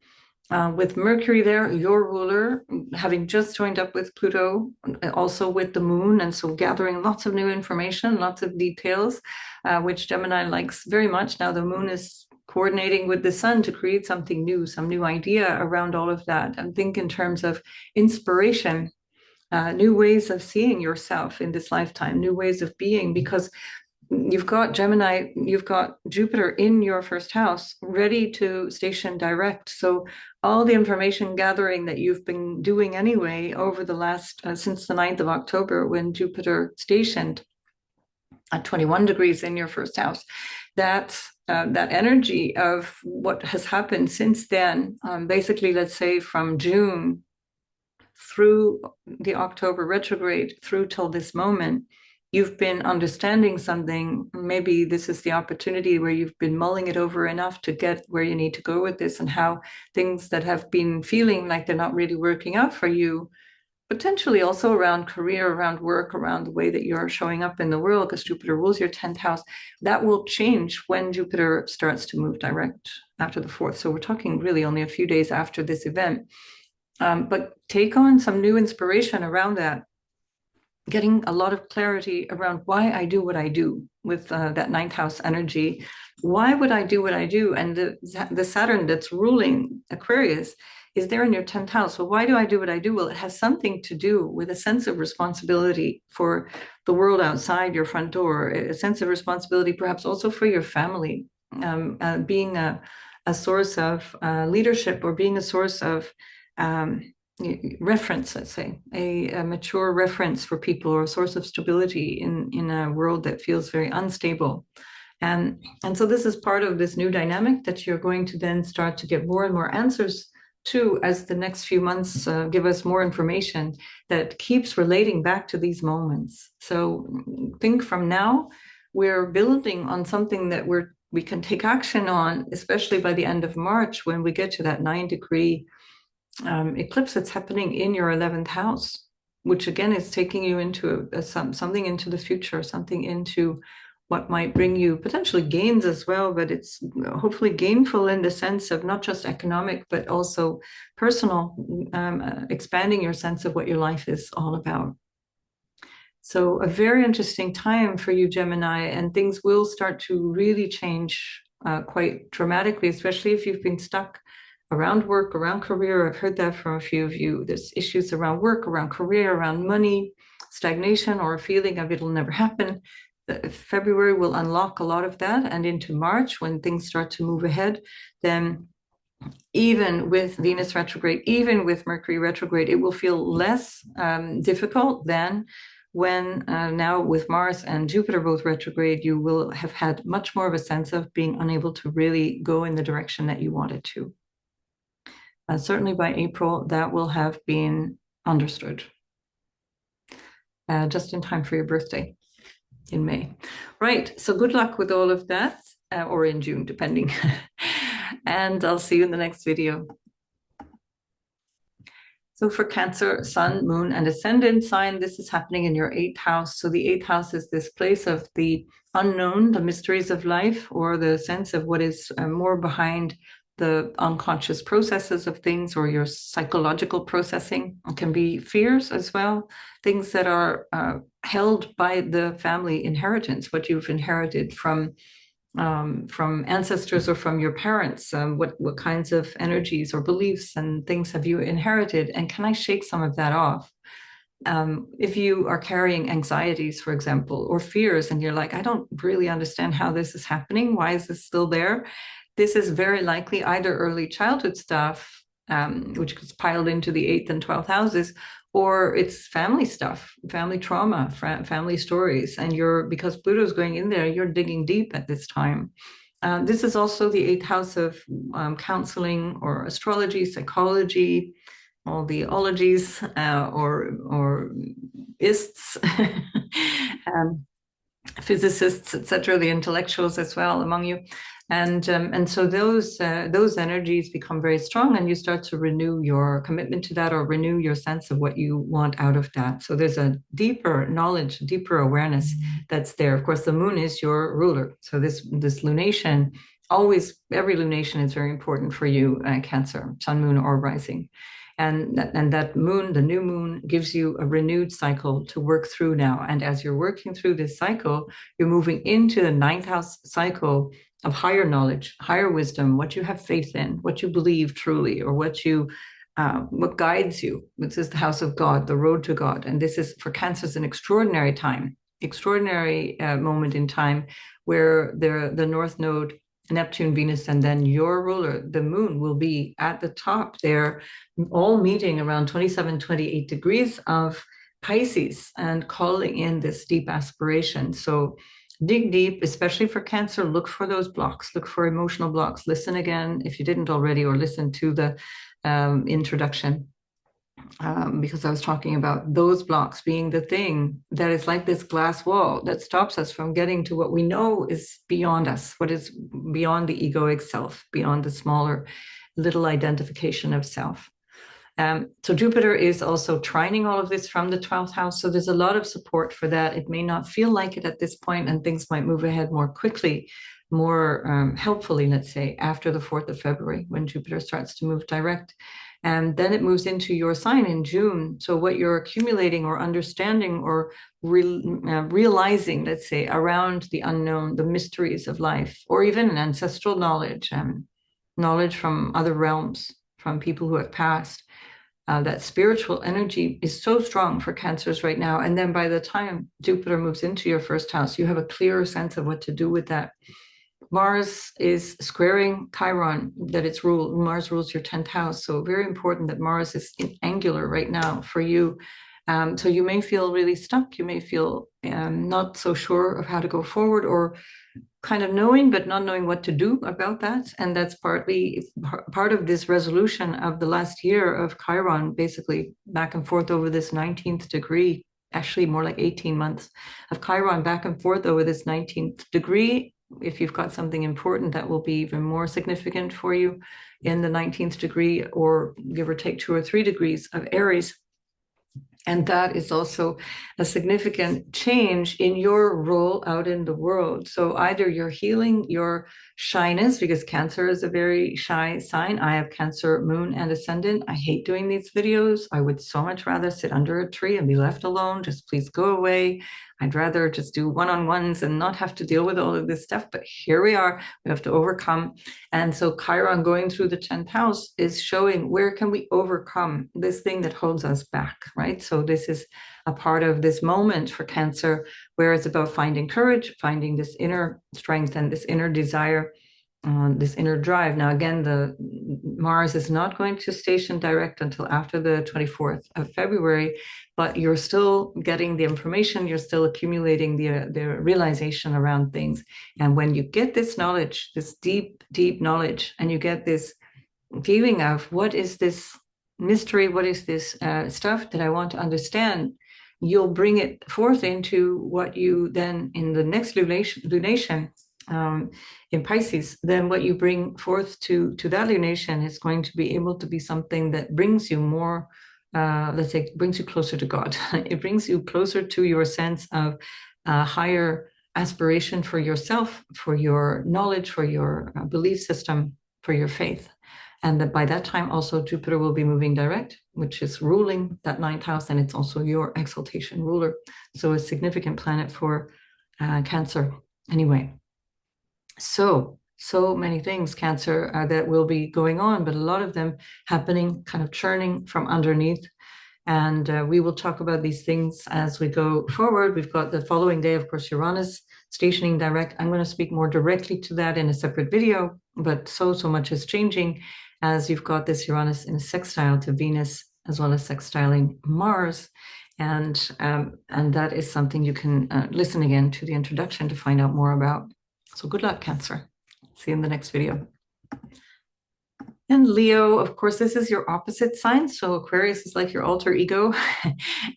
With Mercury there, your ruler, having just joined up with Pluto, also with the moon, and so gathering lots of new information, lots of details, which Gemini likes very much. Now the moon is coordinating with the sun to create something new, some new idea around all of that, and think in terms of inspiration, new ways of seeing yourself in this lifetime, new ways of being, because you've got Gemini, you've got Jupiter in your first house ready to station direct. So all the information gathering that you've been doing anyway over the last, since the 9th of October, when Jupiter stationed at 21 degrees in your first house, that energy of what has happened since then, basically, let's say from June through the October retrograde through till this moment, you've been understanding something. Maybe this is the opportunity where you've been mulling it over enough to get where you need to go with this, and how things that have been feeling like they're not really working out for you, potentially also around career, around work, around the way that you're showing up in the world, because Jupiter rules your 10th house, that will change when Jupiter starts to move direct after the 4th. So we're talking really only a few days after this event. But take on some new inspiration around that, getting a lot of clarity around why I do what I do with that 9th house energy. Why would I do what I do? And the Saturn that's ruling Aquarius is there in your 10th house. Well, why do I do what I do? Well, it has something to do with a sense of responsibility for the world outside your front door, a sense of responsibility perhaps also for your family, being a source of leadership, or being a source of reference, let's say, a mature reference for people, or a source of stability in a world that feels very unstable. And so this is part of this new dynamic that you're going to then start to get more and more answers to as the next few months give us more information that keeps relating back to these moments. So think from now, we're building on something that we can take action on, especially by the end of March, when we get to that 9-degree eclipse that's happening in your 11th house. which again is taking you into something into the future, something into what might bring you potentially gains as well, but it's hopefully gainful in the sense of not just economic, but also personal, expanding your sense of what your life is all about. So a very interesting time for you, Gemini, and things will start to really change quite dramatically, especially if you've been stuck around work, around career. I've heard that from a few of you. There's issues around work, around career, around money, stagnation, or a feeling of it'll never happen. February will unlock a lot of that, and into March, when things start to move ahead, then even with Venus retrograde, even with Mercury retrograde, it will feel less difficult than when now with Mars and Jupiter both retrograde, you will have had much more of a sense of being unable to really go in the direction that you wanted to. Certainly by April, that will have been understood. Just in time for your birthday in May. Right, so good luck with all of that, or in June, depending. And I'll see you in the next video. So for Cancer, Sun, Moon, and Ascendant sign, this is happening in your 8th house. So the 8th house is this place of the unknown, the mysteries of life, or the sense of what is more behind the unconscious processes of things, or your psychological processing. It can be fears as well, things that are held by the family inheritance, what you've inherited from ancestors or from your parents. What kinds of energies or beliefs and things have you inherited, and can I shake some of that off? If you are carrying anxieties, for example, or fears, and you're like, I don't really understand how this is happening, why is this still there? This is very likely either early childhood stuff, which gets piled into the 8th and 12th houses, or it's family stuff, family trauma, family stories. And because Pluto's going in there, you're digging deep at this time. This is also the 8th house of counseling or astrology, psychology, all the ologies, or ists, physicists, etc., the intellectuals as well among you. And so those energies become very strong, and you start to renew your commitment to that, or renew your sense of what you want out of that. So there's a deeper knowledge, deeper awareness that's there. Of course, the moon is your ruler. So this lunation, every lunation is very important for you, Cancer, sun, moon, or rising. And that moon, the new moon, gives you a renewed cycle to work through now. And as you're working through this cycle, you're moving into the 9th house cycle of higher knowledge, higher wisdom, what you have faith in, what you believe truly, or what guides you. This is the house of God, the road to God. And this is, for Cancer, an extraordinary time, extraordinary moment in time, where the North Node, Neptune, Venus, and then your ruler, the moon, will be at the top there, all meeting around 27, 28 degrees of Pisces and calling in this deep aspiration. So dig deep, especially for Cancer. Look for those blocks, look for emotional blocks. Listen again, if you didn't already, or listen to the introduction. Because I was talking about those blocks being the thing that is like this glass wall that stops us from getting to what we know is beyond us, what is beyond the egoic self, beyond the smaller little identification of self. So Jupiter is also trining all of this from the 12th house. So there's a lot of support for that. It may not feel like it at this point, and things might move ahead more quickly, more helpfully, let's say, after the 4th of February, when Jupiter starts to move direct. And then it moves into your sign in June. So what you're accumulating or understanding or realizing, let's say, around the unknown, the mysteries of life, or even an ancestral knowledge, knowledge from other realms, from people who have passed, that spiritual energy is so strong for Cancers right now. And then by the time Jupiter moves into your 1st house, you have a clearer sense of what to do with that. Mars is squaring Chiron, that it's ruled. Mars rules your 10th house. So very important that Mars is in angular right now for you. So you may feel really stuck. You may feel not so sure of how to go forward, or kind of knowing, but not knowing what to do about that. And that's partly part of this resolution of the last year of Chiron, basically back and forth over this 19th degree, actually more like 18 months of Chiron back and forth over this 19th degree. If you've got something important, that will be even more significant for you in the 19th degree, or give or take 2 or 3 degrees of Aries. And that is also a significant change in your role out in the world. So either you're healing your shyness, because Cancer is a very shy sign. I have Cancer moon and ascendant. I hate doing these videos. I would so much rather sit under a tree and be left alone. Just please go away. I'd rather just do one-on-ones and not have to deal with all of this stuff. But here we are. We have to overcome. And so Chiron going through the 10th house is showing where can we overcome this thing that holds us back, right? So this is a part of this moment for Cancer, where it's about finding courage, finding this inner strength and this inner desire, this inner drive. Now, again, the Mars is not going to station direct until after the 24th of February, but you're still getting the information, you're still accumulating the realization around things. And when you get this knowledge, this deep, deep knowledge, and you get this feeling of what is this mystery, what is this stuff that I want to understand, you'll bring it forth into what you then, in the next lunation in Pisces, then what you bring forth to that lunation is going to be able to be something that brings you more, let's say, brings you closer to God. It brings you closer to your sense of higher aspiration for yourself, for your knowledge, for your belief system, for your faith. And that by that time also Jupiter will be moving direct, which is ruling that 9th house, and it's also your exaltation ruler. So a significant planet for Cancer. Anyway, so many things, Cancer, that will be going on, but a lot of them happening, kind of churning from underneath. And we will talk about these things as we go forward. We've got the following day, of course, Uranus stationing direct. I'm going to speak more directly to that in a separate video, but so much is changing as you've got this Uranus in a sextile to Venus, as well as sextiling Mars. And that is something you can listen again to the introduction to find out more about. So good luck, Cancer. See you in the next video. And Leo, of course, this is your opposite sign. So Aquarius is like your alter ego.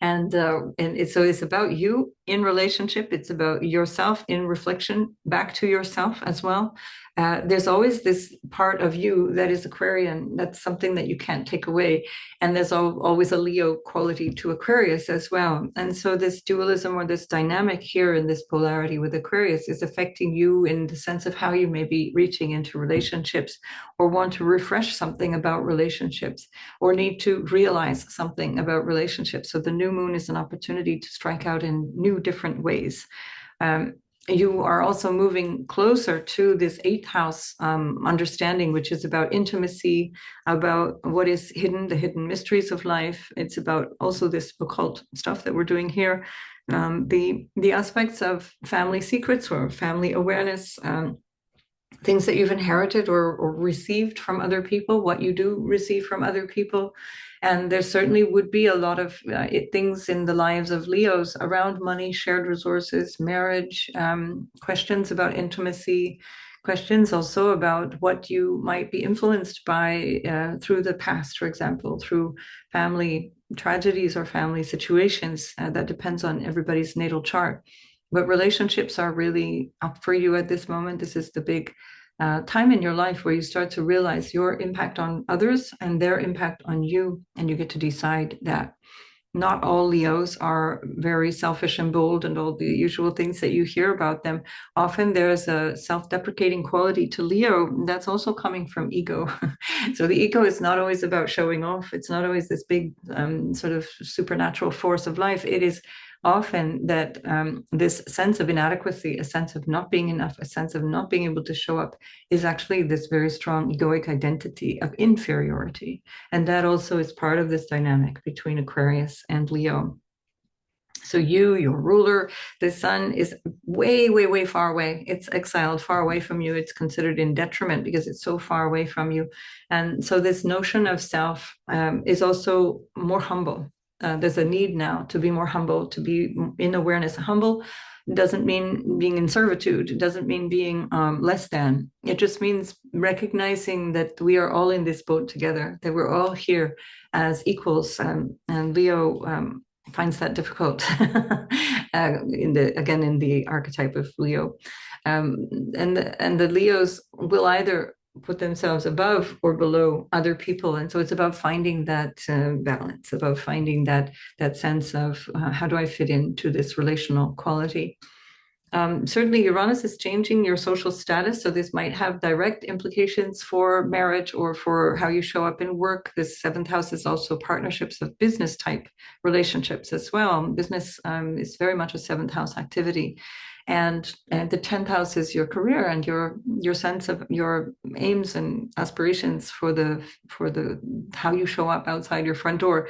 And so it's about you in relationship. It's about yourself in reflection back to yourself as well. There's always this part of you that is Aquarian. That's something that you can't take away. And there's always a Leo quality to Aquarius as well. And so this dualism or this dynamic here in this polarity with Aquarius is affecting you in the sense of how you may be reaching into relationships, or want to refresh something about relationships, or need to realize something about relationships. So the new moon is an opportunity to strike out in new, different ways. You are also moving closer to this 8th house understanding, which is about intimacy, about what is hidden, the hidden mysteries of life. It's about also this occult stuff that we're doing here, the aspects of family secrets or family awareness, things that you've inherited or received from other people, what you do receive from other people. And there certainly would be a lot of things in the lives of Leos around money, shared resources, marriage, questions about intimacy, questions also about what you might be influenced by through the past, for example, through family tragedies or family situations. That depends on everybody's natal chart. But relationships are really up for you at this moment. This is the big time in your life where you start to realize your impact on others and their impact on you, and you get to decide that. Not all Leos are very selfish and bold and all the usual things that you hear about them. Often there's a self-deprecating quality to Leo that's also coming from ego. So the ego is not always about showing off. It's not always this big sort of supernatural force of life. It is often that this sense of inadequacy, a sense of not being enough, a sense of not being able to show up, is actually this very strong egoic identity of inferiority. And that also is part of this dynamic between Aquarius and Leo. So you, your ruler, the sun is way, way, way far away. It's exiled far away from you. It's considered in detriment because it's so far away from you. And so this notion of self is also more humble. There's a need now to be more humble, to be in awareness. Humble doesn't mean being in servitude. It doesn't mean being less than. It just means recognizing that we are all in this boat together, that we're all here as equals. And Leo finds that difficult in the archetype of Leo. And the Leos will either put themselves above or below other people. And so it's about finding that balance, about finding that sense of how do I fit into this relational quality. Certainly, Uranus is changing your social status, so this might have direct implications for marriage or for how you show up in work. This seventh house is also partnerships of business type relationships as well. Business is very much a seventh house activity. And the 10th house is your career and your sense of your aims and aspirations for the how you show up outside your front door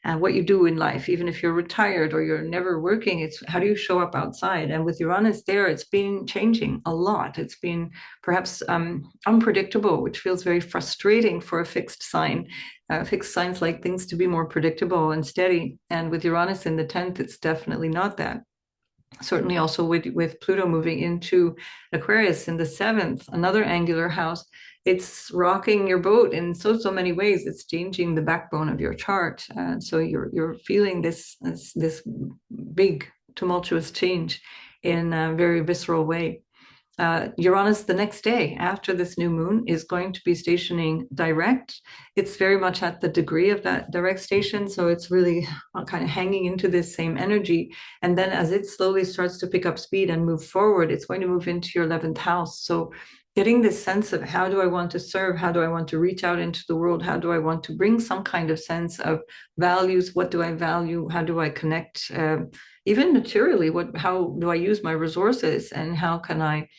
and what you do in life. Even if you're retired or you're never working, it's how do you show up outside? And with Uranus there, it's been changing a lot. It's been perhaps unpredictable, which feels very frustrating for a fixed sign. Fixed signs like things to be more predictable and steady. And with Uranus in the 10th, it's definitely not that. Certainly also with Pluto moving into Aquarius in the 7th, another angular house, it's rocking your boat in so many ways. It's changing the backbone of your chart. So you're feeling this big tumultuous change in a very visceral way. Uranus the next day after this new moon is going to be stationing direct. It's very much at the degree of that direct station, so it's really kind of hanging into this same energy. And then as it slowly starts to pick up speed and move forward, it's going to move into your 11th house. So getting this sense of how do I want to serve? How do I want to reach out into the world? How do I want to bring some kind of sense of values? What do I value? How do I connect? Even materially, how do I use my resources, and how can I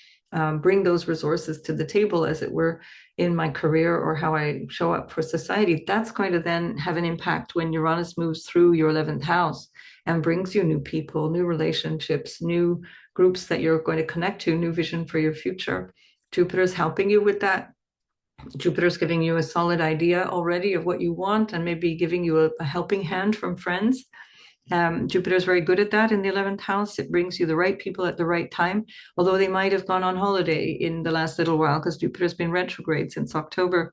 bring those resources to the table, as it were, in my career, or how I show up for society? That's going to then have an impact when Uranus moves through your 11th house and brings you new people, new relationships, new groups that you're going to connect to, new vision for your future. Jupiter's helping you with that. Jupiter's giving you a solid idea already of what you want, and maybe giving you a helping hand from friends. Jupiter is very good at that in the 11th house. It brings you the right people at the right time, although they might have gone on holiday in the last little while, because Jupiter's been retrograde since October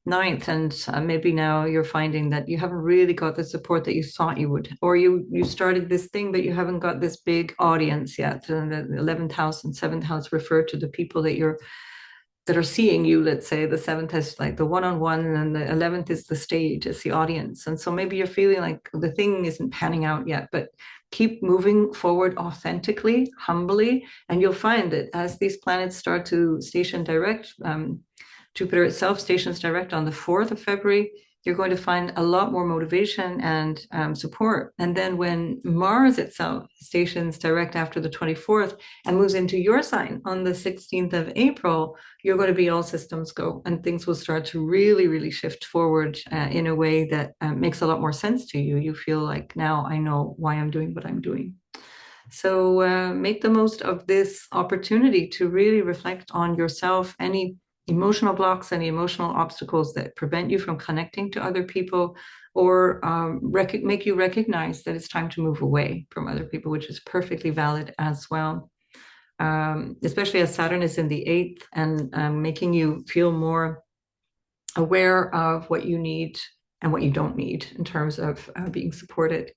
9th. And maybe now you're finding that you haven't really got the support that you thought you would, or you started this thing, but you haven't got this big audience yet. And the 11th house and 7th house refer to the people that are seeing you. Let's say the 7th is like the one-on-one, and the 11th is the stage, it's the audience. And so maybe you're feeling like the thing isn't panning out yet, but keep moving forward authentically, humbly, and you'll find that as these planets start to station direct, Jupiter itself stations direct on the 4th of February, you're going to find a lot more motivation and support. And then when Mars itself stations direct after the 24th and moves into your sign on the 16th of April, you're going to be all systems go, and things will start to really, really shift forward in a way that makes a lot more sense to you. You feel like, now I know why I'm doing what I'm doing. So make the most of this opportunity to really reflect on yourself, any emotional blocks, any emotional obstacles that prevent you from connecting to other people, or make you recognize that it's time to move away from other people, which is perfectly valid as well. Especially as Saturn is in the 8th and making you feel more aware of what you need and what you don't need in terms of being supported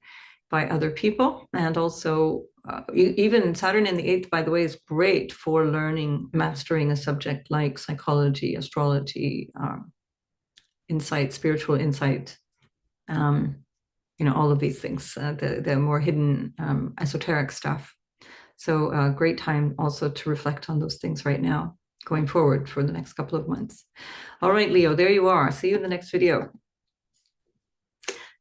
by other people. And also even Saturn in the 8th, by the way, is great for learning, mastering a subject like psychology, astrology, insight, spiritual insight, all of these things, the more hidden esoteric stuff. So great time also to reflect on those things right now, going forward for the next couple of months. All right, Leo, there you are. See you in the next video.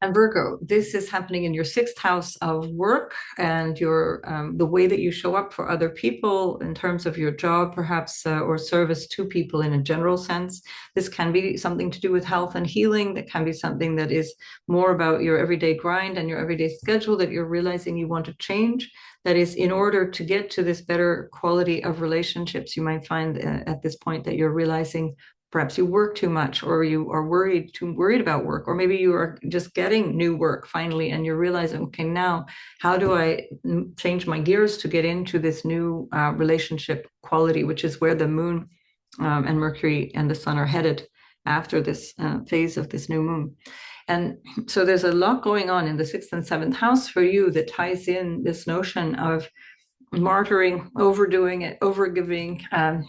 And Virgo, this is happening in your 6th house of work and your the way that you show up for other people in terms of your job, perhaps, or service to people in a general sense. This can be something to do with health and healing. That can be something that is more about your everyday grind and your everyday schedule that you're realizing you want to change. That is, in order to get to this better quality of relationships, you might find at this point that you're realizing perhaps you work too much, or you are too worried about work, or maybe you are just getting new work finally, and you're realizing, okay, now how do I change my gears to get into this new relationship quality, which is where the moon and Mercury and the sun are headed after this phase of this new moon. And so there's a lot going on in the 6th and 7th house for you that ties in this notion of martyring, overdoing it, overgiving?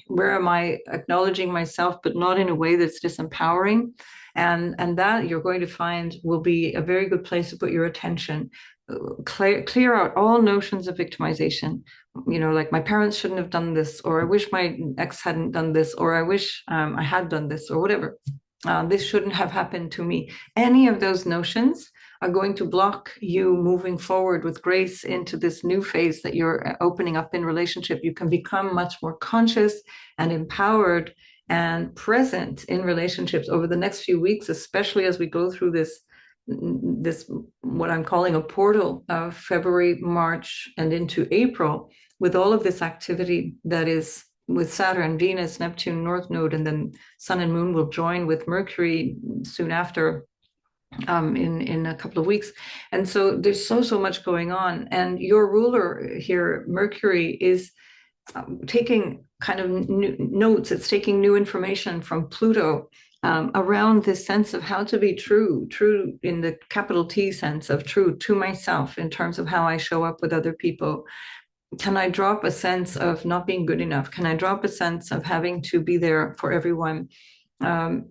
Where am I acknowledging myself, but not in a way that's disempowering? And that you're going to find will be a very good place to put your attention. Clear out all notions of victimization. Like my parents shouldn't have done this, or I wish my ex hadn't done this, or I wish I had done this, or whatever. This shouldn't have happened to me. Any of those notions are going to block you moving forward with grace into this new phase that you're opening up in relationship. You can become much more conscious and empowered and present in relationships over the next few weeks, especially as we go through this what I'm calling a portal of February, March, and into April, with all of this activity that is with Saturn, Venus, Neptune, North Node, and then Sun and Moon will join with Mercury soon after, in a couple of weeks. And so there's so much going on. And your ruler here, Mercury, is taking kind of new notes. It's taking new information from Pluto around this sense of how to be true in the capital T sense of true to myself in terms of how I show up with other people. Can I drop a sense of not being good enough? Can I drop a sense of having to be there for everyone? And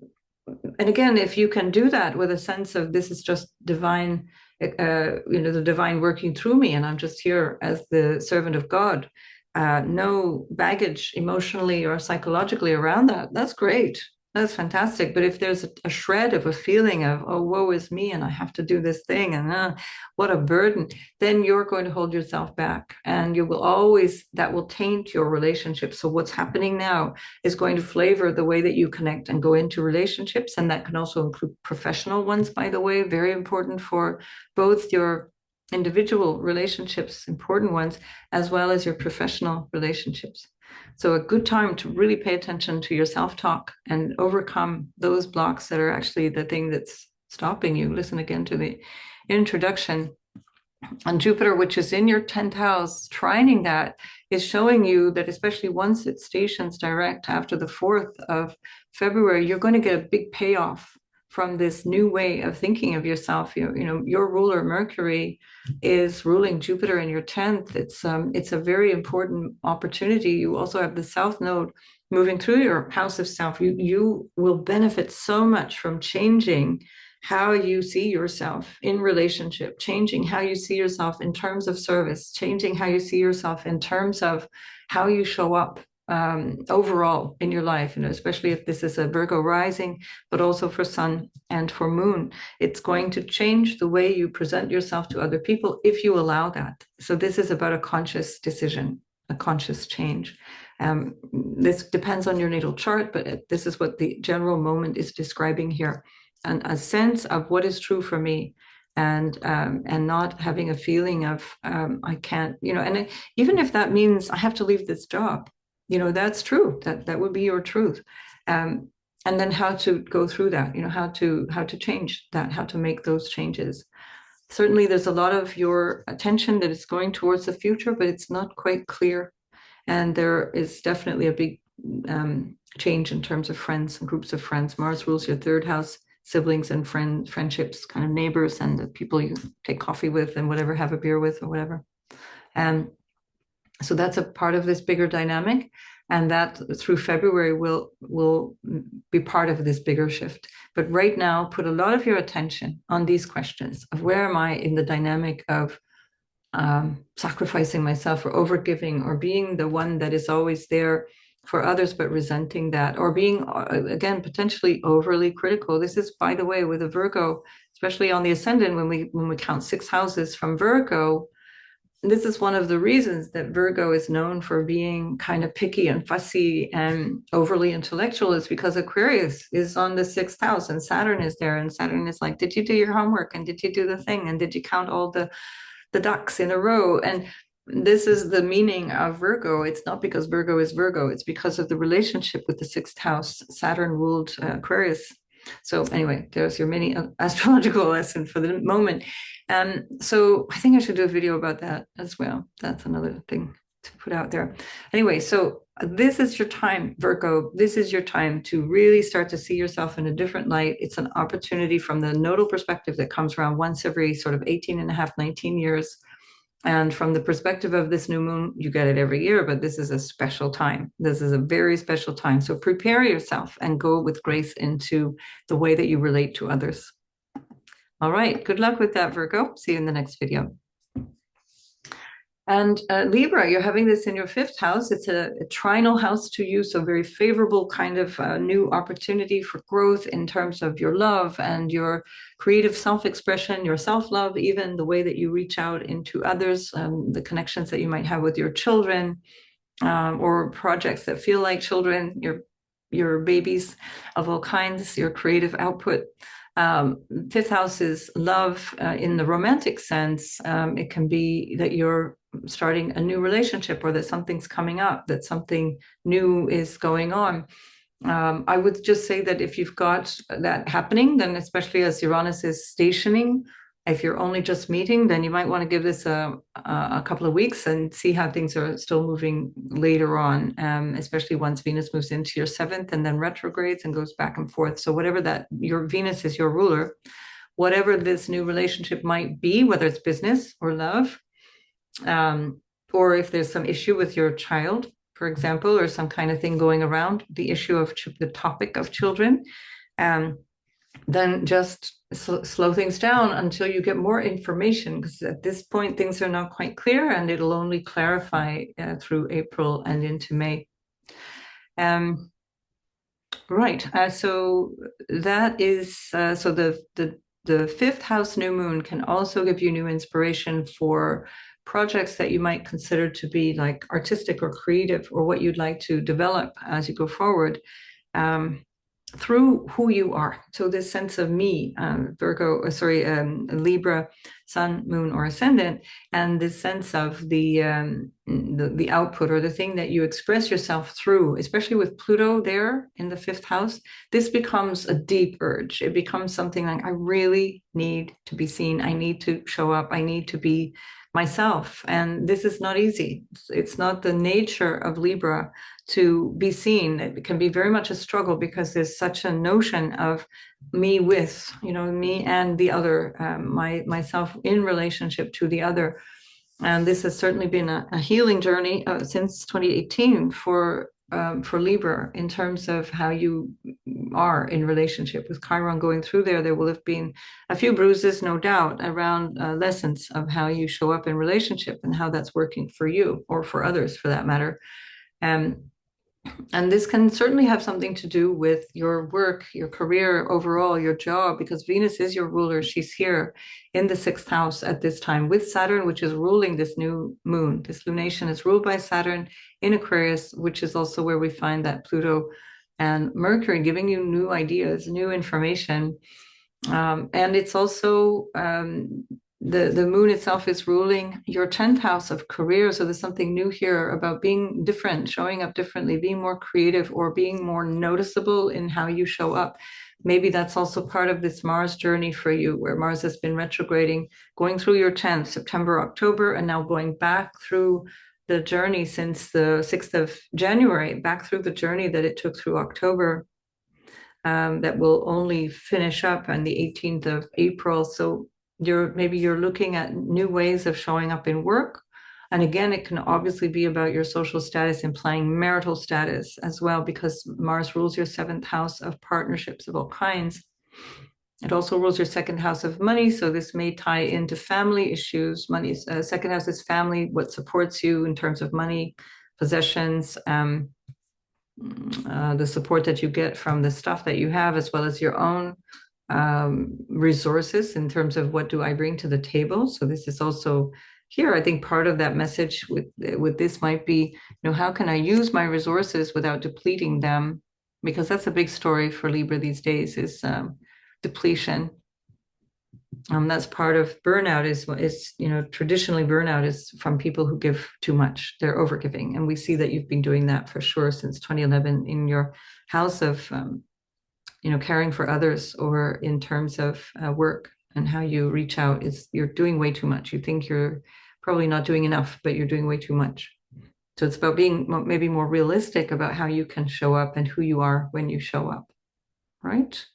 again, if you can do that with a sense of this is just divine, the divine working through me, and I'm just here as the servant of God, no baggage emotionally or psychologically around that, that's great. That's fantastic. But if there's a shred of a feeling of, oh, woe is me, and I have to do this thing, and what a burden, then you're going to hold yourself back. And you will always, that will taint your relationship. So what's happening now is going to flavor the way that you connect and go into relationships. And that can also include professional ones, by the way, very important for both your individual relationships, important ones, as well as your professional relationships. So a good time to really pay attention to your self-talk and overcome those blocks that are actually the thing that's stopping you. Listen again to the introduction. And Jupiter, which is in your 10th house, trining that, is showing you that especially once it stations direct after the 4th of February, you're going to get a big payoff from this new way of thinking of yourself. Your ruler Mercury is ruling Jupiter in your 10th. It's a very important opportunity. You also have the South Node moving through your house of self. You will benefit so much from changing how you see yourself in relationship, changing how you see yourself in terms of service, changing how you see yourself in terms of how you show up overall in your life, especially if this is a Virgo rising, but also for Sun and for Moon. It's going to change the way you present yourself to other people if you allow that. So this is about a conscious decision, a conscious change. This depends on your natal chart, but this is what the general moment is describing here. And a sense of what is true for me, and not having a feeling of I can't, and even if that means I have to leave this job, that's true. That would be your truth. And then how to go through that, how to change that, how to make those changes. Certainly there's a lot of your attention that is going towards the future, but it's not quite clear. And there is definitely a big change in terms of friends and groups of friends. Mars rules your 3rd house, siblings and friendships, kind of neighbors and the people you take coffee with and whatever, have a beer with or whatever. So that's a part of this bigger dynamic, and that through February will be part of this bigger shift. But right now, put a lot of your attention on these questions of where am I in the dynamic of sacrificing myself or overgiving, or being the one that is always there for others but resenting that, or being again potentially overly critical. This is, by the way, with a Virgo, especially on the ascendant, when we count 6 houses from Virgo. This is one of the reasons that Virgo is known for being kind of picky and fussy and overly intellectual, is because Aquarius is on the 6th house and Saturn is there. And Saturn is like, did you do your homework? And did you do the thing? And did you count all the ducks in a row? And this is the meaning of Virgo. It's not because Virgo is Virgo. It's because of the relationship with the 6th house. Saturn ruled Aquarius. So anyway, there's your mini astrological lesson for the moment. So I think I should do a video about that as well. That's another thing to put out there. Anyway, so this is your time, Virgo. This is your time to really start to see yourself in a different light. It's an opportunity from the nodal perspective that comes around once every sort of 18 and a half, 19 years. And from the perspective of this new moon, you get it every year, but this is a special time. This is a very special time. So prepare yourself and go with grace into the way that you relate to others. All right. Good luck with that, Virgo. See you in the next video. And Libra, you're having this in your fifth house. It's a trinal house to you, so very favorable kind of new opportunity for growth in terms of your love and your creative self-expression, your self-love, even the way that you reach out into others, the connections that you might have with your children, or projects that feel like children, your babies of all kinds, your creative output. Fifth house is love in the romantic sense. It can be that you're starting a new relationship, or that something's coming up, that something new is going on. I would just say that if you've got that happening, then especially as Uranus is stationing, if you're only just meeting, then you might want to give this a couple of weeks and see how things are still moving later on, especially once Venus moves into your seventh and then retrogrades and goes back and forth. So whatever that, your Venus is your ruler, whatever this new relationship might be, whether it's business or love, or if there's some issue with your child, for example, or some kind of thing going around the issue of the topic of children, then just slow things down until you get more information, because at this point things are not quite clear, and it'll only clarify through April and into May. Right. So that is so the fifth house new moon can also give you new inspiration for projects that you might consider to be like artistic or creative, or what you'd like to develop as you go forward, through who you are. So this sense of me, Libra, sun, moon, or ascendant, and this sense of the output, or the thing that you express yourself through, especially with Pluto there in the fifth house, this becomes a deep urge. It becomes something like, I really need to be seen. I need to show up. I need to be myself. And this is not easy. It's not the nature of Libra to be seen. It can be very much a struggle, because there's such a notion of me with, me and the other, myself in relationship to the other. And this has certainly been a healing journey since 2018 for Libra, in terms of how you are in relationship. With Chiron going through there will have been a few bruises, no doubt, around lessons of how you show up in relationship and how that's working for you, or for others for that matter. And this can certainly have something to do with your work, your career overall, your job, because Venus is your ruler. She's here in the sixth house at this time with Saturn, which is ruling this new moon. This lunation is ruled by Saturn in Aquarius, which is also where we find that Pluto and Mercury giving you new ideas, new information. And it's also the moon itself is ruling your 10th house of career. So there's something new here about being different, showing up differently, being more creative, or being more noticeable in how you show up. Maybe that's also part of this Mars journey for you, where Mars has been retrograding, going through your 10th, September, October, and now going back through the journey since the 6th of January, back through the journey that it took through October. That will only finish up on the 18th of April. So maybe you're looking at new ways of showing up in work. And again, it can obviously be about your social status, implying marital status as well, because Mars rules your seventh house of partnerships of all kinds. It also rules your second house of money. So this may tie into family issues. Money, second house is family, what supports you in terms of money, possessions, the support that you get from the stuff that you have, as well as your own resources in terms of what do I bring to the table. So this is also here. I think part of that message with this might be, how can I use my resources without depleting them? Because that's a big story for Libra these days, is depletion. That's part of burnout. Is traditionally burnout is from people who give too much. They're overgiving, and we see that you've been doing that for sure since 2011 in your house of caring for others, or in terms of work and how you reach out. You're doing way too much. You think you're probably not doing enough, but you're doing way too much. So it's about being maybe more realistic about how you can show up and who you are when you show up, right?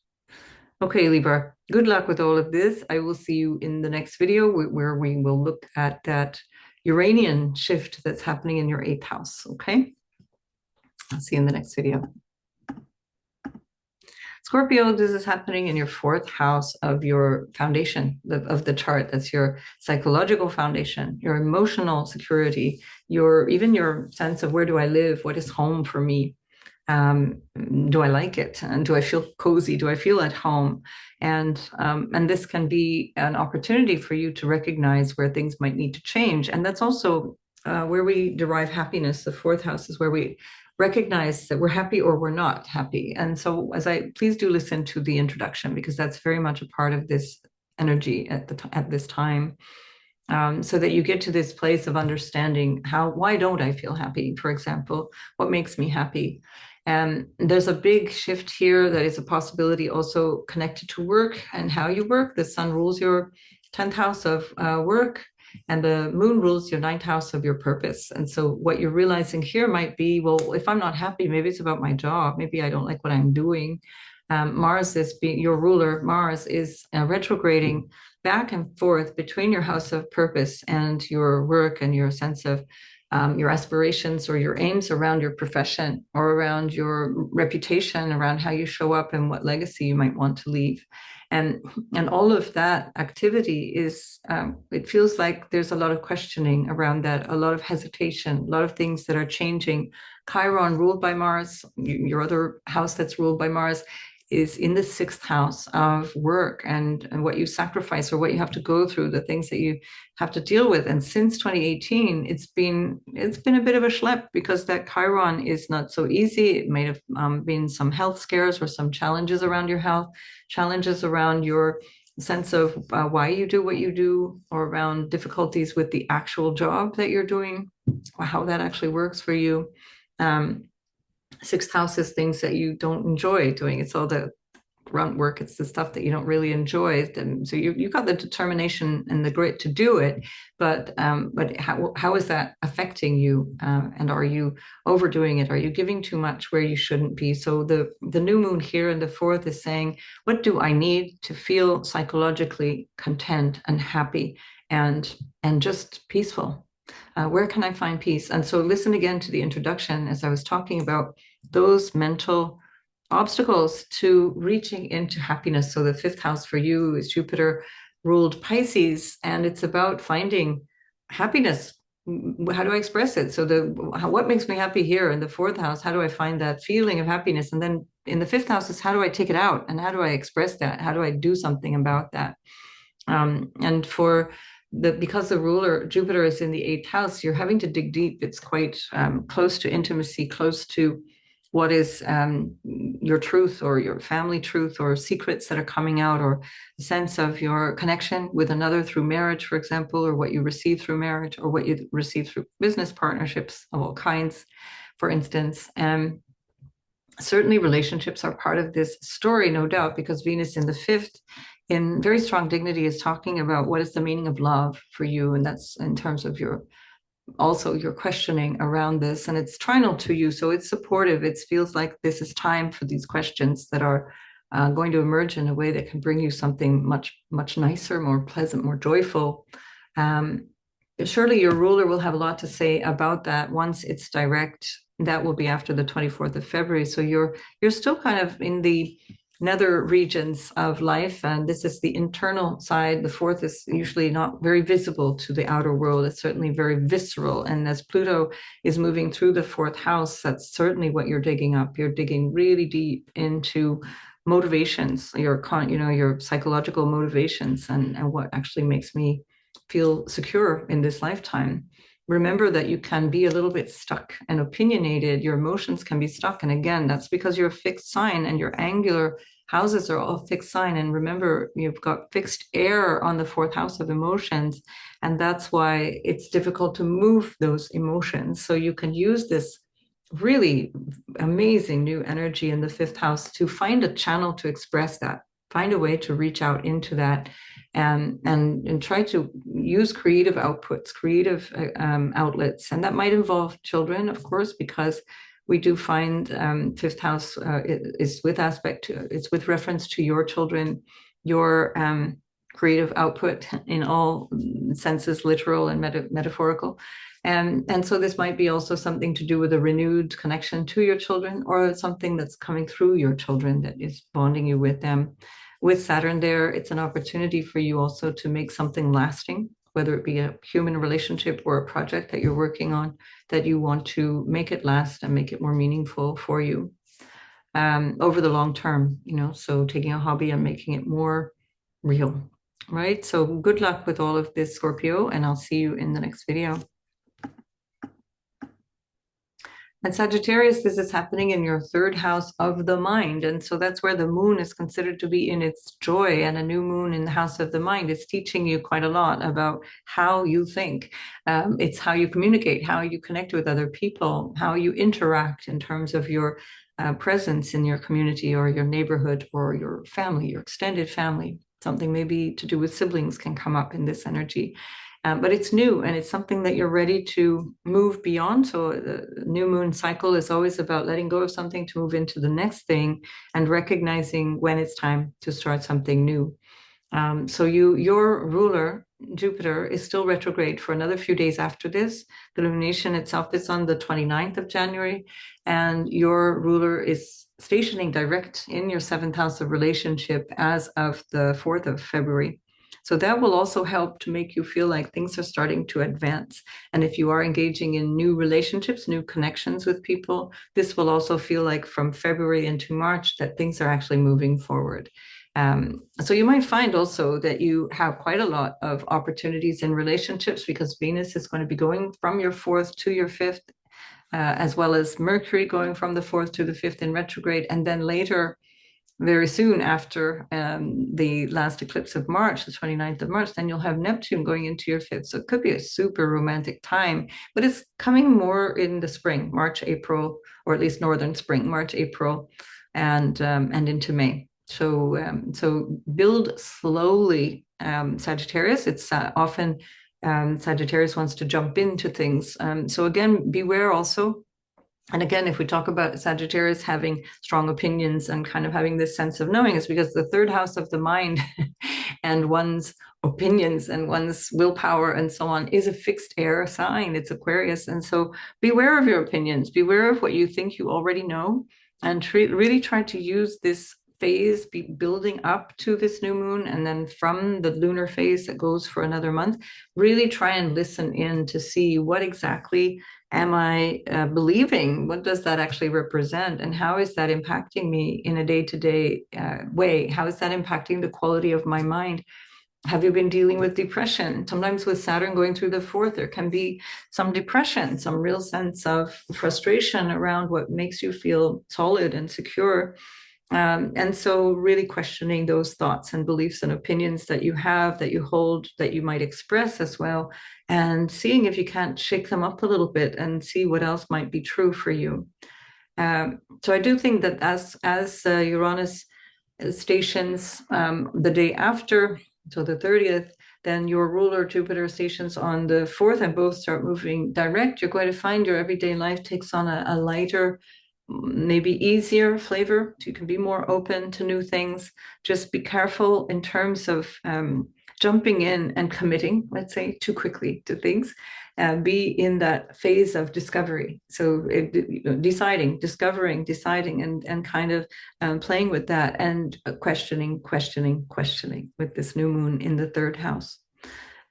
Okay, Libra, good luck with all of this. I will see you in the next video where we will look at that Uranian shift that's happening in your 8th house. Okay, I'll see you in the next video. Scorpio, this is happening in your 4th house of your foundation of the chart. That's your psychological foundation, your emotional security, even your sense of where do I live? What is home for me? Do I like it? And do I feel cozy? Do I feel at home? And this can be an opportunity for you to recognize where things might need to change. And that's also where we derive happiness. The 4th house is where we recognize that we're happy or we're not happy. And so please do listen to the introduction, because that's very much a part of this energy at this time. So that you get to this place of understanding why don't I feel happy, for example, what makes me happy? And there's a big shift here that is a possibility also connected to work and how you work. The sun rules your 10th house of work, and the moon rules your 9th house of your purpose. And so what you're realizing here might be, well, if I'm not happy, maybe it's about my job. Maybe I don't like what I'm doing. Mars your ruler. Mars is retrograding back and forth between your house of purpose and your work and your sense of your aspirations or your aims around your profession or around your reputation, around how you show up and what legacy you might want to leave. And all of that activity is, it feels like there's a lot of questioning around that, a lot of hesitation, a lot of things that are changing. Chiron, ruled by Mars, your other house that's ruled by Mars, is in the 6th house of work and what you sacrifice or what you have to go through, the things that you have to deal with. And since 2018, it's been a bit of a schlep, because that Chiron is not so easy. It may have been some health scares or some challenges around your health, challenges around your sense of why you do what you do, or around difficulties with the actual job that you're doing, or how that actually works for you. 6th house is things that you don't enjoy doing. It's all the grunt work. It's the stuff that you don't really enjoy. And so you got the determination and the grit to do it, but how is that affecting you? And are you overdoing it? Are you giving too much where you shouldn't be? So the new moon here in the 4th is saying, what do I need to feel psychologically content and happy and just peaceful? Where can I find peace? And so listen again to the introduction as I was talking about those mental obstacles to reaching into happiness. So the 5th house for you is Jupiter ruled Pisces, and it's about finding happiness. How do I express it? So what makes me happy here in the 4th house? How do I find that feeling of happiness? And then in the 5th house is how do I take it out? And how do I express that? How do I do something about that? And because the ruler Jupiter is in the 8th house, you're having to dig deep. It's quite close to intimacy, close to what is your truth or your family truth or secrets that are coming out, or a sense of your connection with another through marriage, for example, or what you receive through marriage, or what you receive through business partnerships of all kinds, for instance. Certainly relationships are part of this story, no doubt, because Venus in the 5th in very strong dignity is talking about what is the meaning of love for you. And that's in terms of your questioning around this, and it's trinal to you, so it's supportive. It feels like this is time for these questions that are going to emerge in a way that can bring you something much, much nicer, more pleasant, more joyful. Surely your ruler will have a lot to say about that once it's direct. That will be after the 24th of February. So you're still kind of in the nether regions of life, and this is the internal side. The 4th is usually not very visible to the outer world. It's certainly very visceral, and as Pluto is moving through the 4th house, that's certainly what you're digging up. You're digging really deep into motivations, your psychological motivations, and what actually makes me feel secure in this lifetime. Remember that you can be a little bit stuck and opinionated. Your emotions can be stuck. And again, that's because you're a fixed sign and your angular houses are all fixed sign. And remember, you've got fixed air on the 4th house of emotions. And that's why it's difficult to move those emotions. So you can use this really amazing new energy in the 5th house to find a channel to express that, find a way to reach out into that, and try to use creative outputs, creative outlets. And that might involve children, of course, because we do find 5th house is with reference to your children, your creative output in all senses, literal and metaphorical. And so this might be also something to do with a renewed connection to your children, or something that's coming through your children that is bonding you with them. With Saturn there, it's an opportunity for you also to make something lasting, whether it be a human relationship or a project that you're working on, that you want to make it last and make it more meaningful for you over the long term, so taking a hobby and making it more real, right? So good luck with all of this, Scorpio, and I'll see you in the next video. And Sagittarius, this is happening in your third house of the mind. And so that's where the moon is considered to be in its joy. And a new moon in the house of the mind is teaching you quite a lot about how you think. It's how you communicate, how you connect with other people, how you interact in terms of your presence in your community or your neighborhood or your family, your extended family. Something maybe to do with siblings can come up in this energy. But it's new, and it's something that you're ready to move beyond. So the new moon cycle is always about letting go of something to move into the next thing, and recognizing when it's time to start something new. So your ruler, Jupiter, is still retrograde for another few days after this. The lumination itself is on the 29th of January, and your ruler is stationing direct in your seventh house of relationship as of the 4th of February. So that will also help to make you feel like things are starting to advance. And if you are engaging in new relationships, new connections with people, this will also feel like from February into March that things are actually moving forward. So you might find also that you have quite a lot of opportunities in relationships, because Venus is going to be going from your 4th to your 5th, as well as Mercury going from the 4th to the 5th in retrograde. And then later, very soon after the last eclipse of March, the 29th of March, then you'll have Neptune going into your 5th. So it could be a super romantic time, but it's coming more in the spring, March, April, or at least northern spring, March, April, and into May. So build slowly, Sagittarius. It's often Sagittarius wants to jump into things. So again, beware also. And again, if we talk about Sagittarius having strong opinions and kind of having this sense of knowing, it's because the third house of the mind and one's opinions and one's willpower and so on is a fixed air sign. It's Aquarius. And so beware of your opinions, beware of what you think you already know, and really try to use this phase building up to this new moon, and then from the lunar phase that goes for another month, really try and listen in to see what exactly am I believing? What does that actually represent? And how is that impacting me in a day-to-day way? How is that impacting the quality of my mind? Have you been dealing with depression? Sometimes with Saturn going through the 4th, there can be some depression, some real sense of frustration around what makes you feel solid and secure. And so really questioning those thoughts and beliefs and opinions that you have, that you hold, that you might express as well, and seeing if you can't shake them up a little bit and see what else might be true for you. So I do think that as Uranus stations the day after, so the 30th, then your ruler Jupiter stations on the 4th, and both start moving direct, you're going to find your everyday life takes on a lighter, maybe easier flavor. So you can be more open to new things. Just be careful in terms of jumping in and committing, let's say, too quickly to things. Be in that phase of discovery. So deciding, discovering, deciding, and kind of playing with that, and questioning with this new moon in the 3rd house.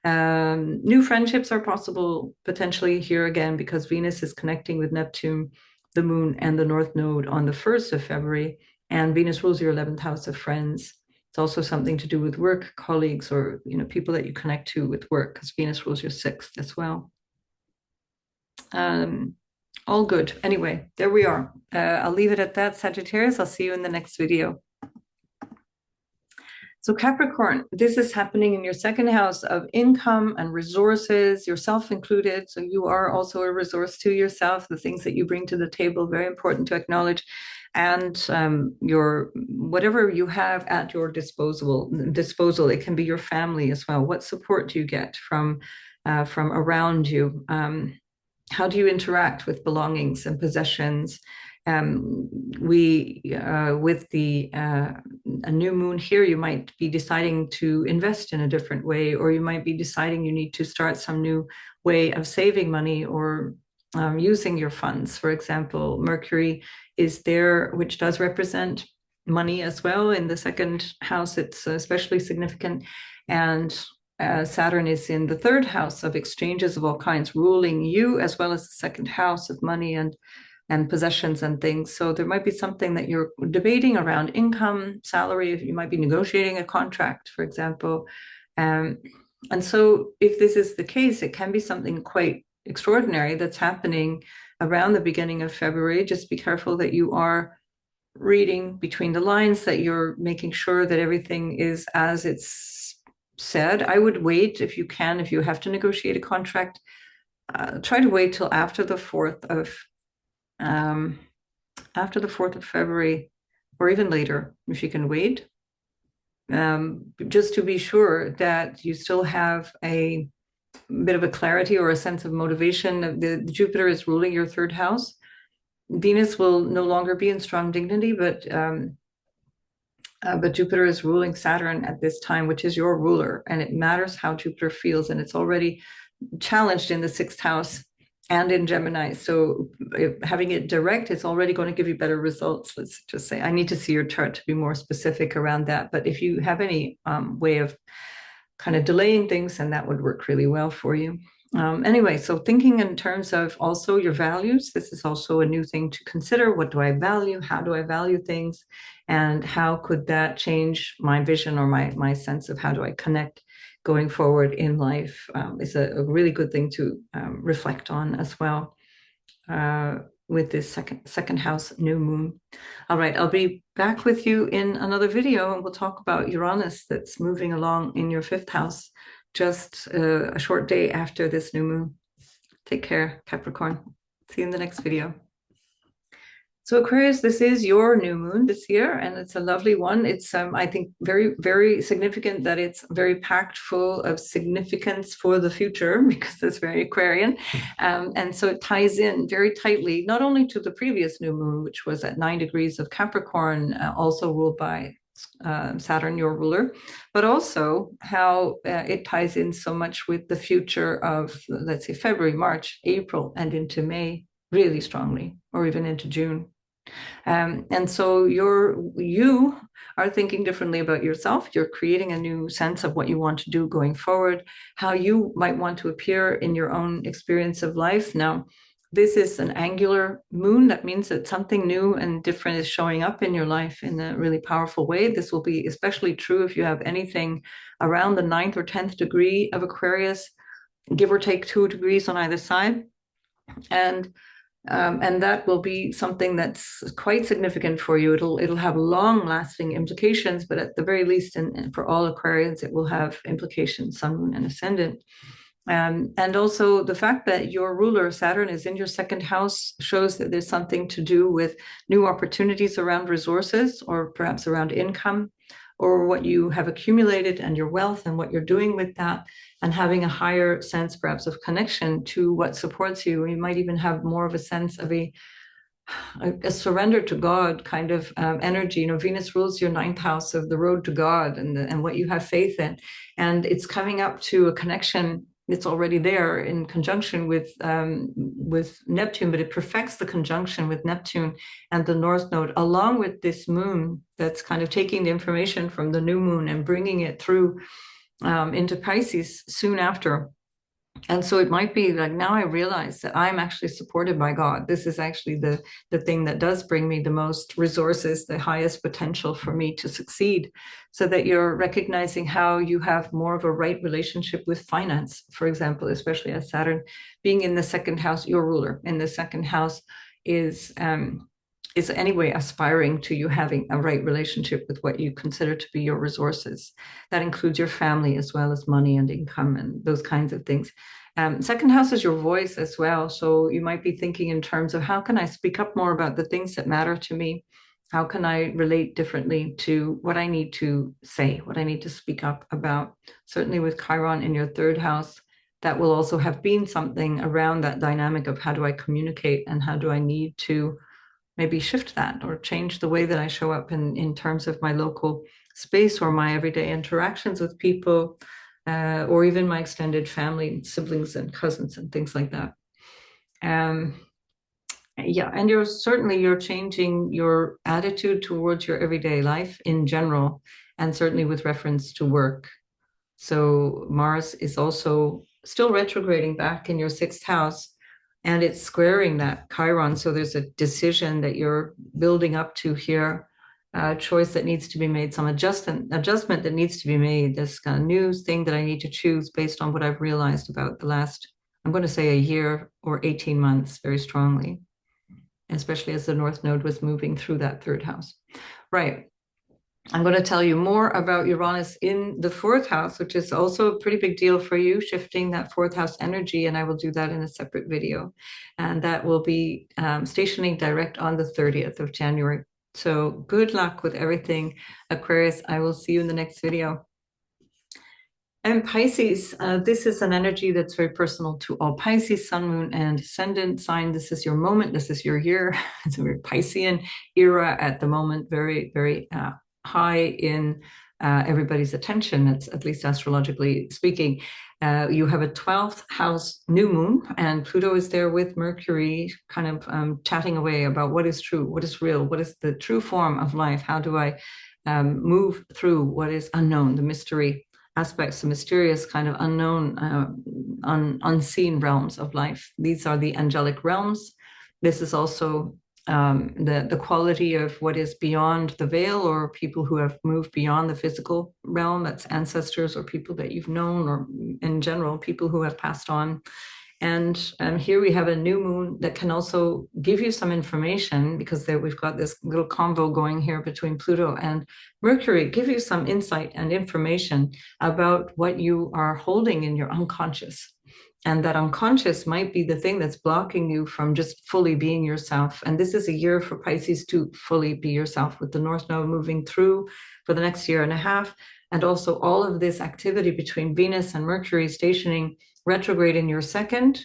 New friendships are possible potentially here again, because Venus is connecting with Neptune, the moon, and the North Node on the 1st of February, and Venus rules your 11th house of friends. It's also something to do with work, colleagues, or people that you connect to with work, because Venus rules your 6th as well. All good. Anyway, there we are. I'll leave it at that, Sagittarius. I'll see you in the next video. So Capricorn, this is happening in your 2nd house of income and resources, yourself included. So you are also a resource to yourself, the things that you bring to the table, very important to acknowledge. And your whatever you have at your disposal, it can be your family as well. What support do you get from around you? How do you interact with belongings and possessions? with the a new moon here, you might be deciding to invest in a different way, or you might be deciding you need to start some new way of saving money or using your funds. For example, Mercury is there, which does represent money as well. In the second house, it's especially significant. And Saturn is in the third house of exchanges of all kinds, ruling you as well as the second house of money and possessions and things. So there might be something that you're debating around income, salary. You might be negotiating a contract, for example. And so if this is the case, it can be something quite extraordinary that's happening around the beginning of February. Just be careful that you are reading between the lines, that you're making sure that everything is as it's said. I would wait if you can, if you have to negotiate a contract, try to wait till after the 4th of February, or even later, if you can wait, just to be sure that you still have a bit of a clarity or a sense of motivation. The Jupiter is ruling your third house. Venus will no longer be in strong dignity, but Jupiter is ruling Saturn at this time, which is your ruler, and it matters how Jupiter feels, and it's already challenged in the 6th house and in Gemini. So having it direct is already going to give you better results. Let's just say, I need to see your chart to be more specific around that. But if you have any way of kind of delaying things, then that would work really well for you. Anyway, so thinking in terms of also your values, this is also a new thing to consider. What do I value? How do I value things? And how could that change my vision or my sense of how do I connect going forward in life? Is a really good thing to reflect on as well with this second house new moon. All right, I'll be back with you in another video, and we'll talk about Uranus that's moving along in your 5th house just a short day after this new moon. Take care, Capricorn. See you in the next video. So Aquarius, this is your new moon this year, and it's a lovely one. It's, I think, very, very significant that it's very packed full of significance for the future, because it's very Aquarian. And so it ties in very tightly, not only to the previous new moon, which was at 9 degrees of Capricorn, also ruled by Saturn, your ruler, but also how it ties in so much with the future of, let's say, February, March, April, and into May really strongly, or even into June. And so you are thinking differently about yourself. You're creating a new sense of what you want to do going forward, how you might want to appear in your own experience of life. Now, this is an angular moon. That means that something new and different is showing up in your life in a really powerful way. This will be especially true if you have anything around the 9th or 10th degree of Aquarius, give or take 2 degrees on either side. And that will be something that's quite significant for you. It'll have long-lasting implications, but at the very least, and for all Aquarians, it will have implications, Sun, Moon, and Ascendant. And also the fact that your ruler, Saturn, is in your 2nd house shows that there's something to do with new opportunities around resources, or perhaps around income, or what you have accumulated and your wealth and what you're doing with that, and having a higher sense perhaps of connection to what supports you. You might even have more of a sense of a surrender to God kind of energy. Venus rules your 9th house of the road to God and what you have faith in. And it's coming up to a connection. It's already there in conjunction with Neptune, but it perfects the conjunction with Neptune and the North Node, along with this moon that's kind of taking the information from the new moon and bringing it through into Pisces soon after. And so it might be like, now I realize that I'm actually supported by God. This is actually the thing that does bring me the most resources, the highest potential for me to succeed, so that you're recognizing how you have more of a right relationship with finance, for example, especially as Saturn being in the 2nd house, your ruler in the 2nd house is anyway aspiring to you having a right relationship with what you consider to be your resources. That includes your family as well as money and income and those kinds of things. 2nd house is your voice as well. So you might be thinking in terms of, how can I speak up more about the things that matter to me? How can I relate differently to what I need to say, what I need to speak up about? Certainly with Chiron in your 3rd house, that will also have been something around that dynamic of how do I communicate and how do I need to maybe shift that or change the way that I show up in terms of my local space or my everyday interactions with people, or even my extended family, siblings and cousins and things like that. Yeah, and you're changing your attitude towards your everyday life in general, and certainly with reference to work. So Mars is also still retrograding back in your sixth house, and it's squaring that Chiron. So there's a decision that you're building up to here, a choice that needs to be made, some adjustment that needs to be made. This kind of new thing that I need to choose based on what I've realized about the last, I'm going to say, a year or 18 months, very strongly, especially as the North Node was moving through that third house. Right. I'm going to tell you more about Uranus in the fourth house, which is also a pretty big deal for you, shifting that fourth house energy. And I will do that in a separate video. And that will be stationing direct on the 30th of January. So good luck with everything, Aquarius. I will see you in the next video. And Pisces, this is an energy that's very personal to all Pisces, sun, moon, and ascendant sign. This is your moment. This is your year. It's a very Piscean era at the moment, very, very high in everybody's attention. It's at least astrologically speaking. You have a 12th house new moon, and Pluto is there with Mercury, kind of chatting away about what is true, what is real, what is the true form of life. How do I move through what is unknown, the mystery aspects, the mysterious kind of unknown, unseen realms of life. These are the angelic realms. This is also the quality of what is beyond the veil, or people who have moved beyond the physical realm. That's ancestors or people that you've known, or in general, people who have passed on. And here we have a new moon that can also give you some information, because there we've got this little convo going here between Pluto and Mercury, give you some insight and information about what you are holding in your unconscious. And that unconscious might be the thing that's blocking you from just fully being yourself. And this is a year for Pisces to fully be yourself, with the North Node moving through for the next year and a half. And also all of this activity between Venus and Mercury stationing retrograde in your second,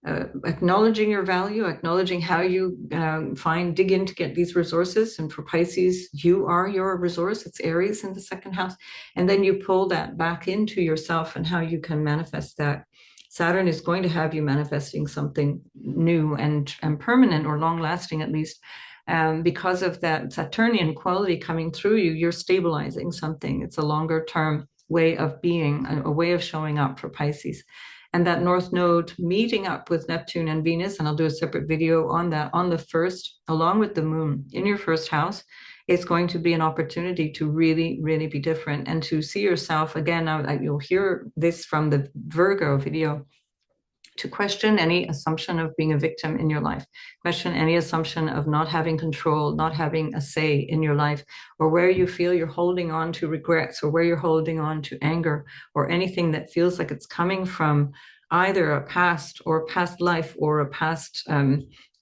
acknowledging your value, acknowledging how you dig in to get these resources. And for Pisces, you are your resource. It's Aries in the second house. And then you pull that back into yourself and how you can manifest that. Saturn is going to have you manifesting something new and permanent, or long lasting at least. Because of that Saturnian quality coming through you, you're stabilizing something. It's a longer term way of being, a way of showing up for Pisces. And that North Node meeting up with Neptune and Venus, and I'll do a separate video on that, on the first, along with the moon in your first house, it's going to be an opportunity to really, really be different and to see yourself again. Now, you'll hear this from the Virgo video, to question any assumption of being a victim in your life, question any assumption of not having control, not having a say in your life, or where you feel you're holding on to regrets, or where you're holding on to anger, or anything that feels like it's coming from either a past life, or a past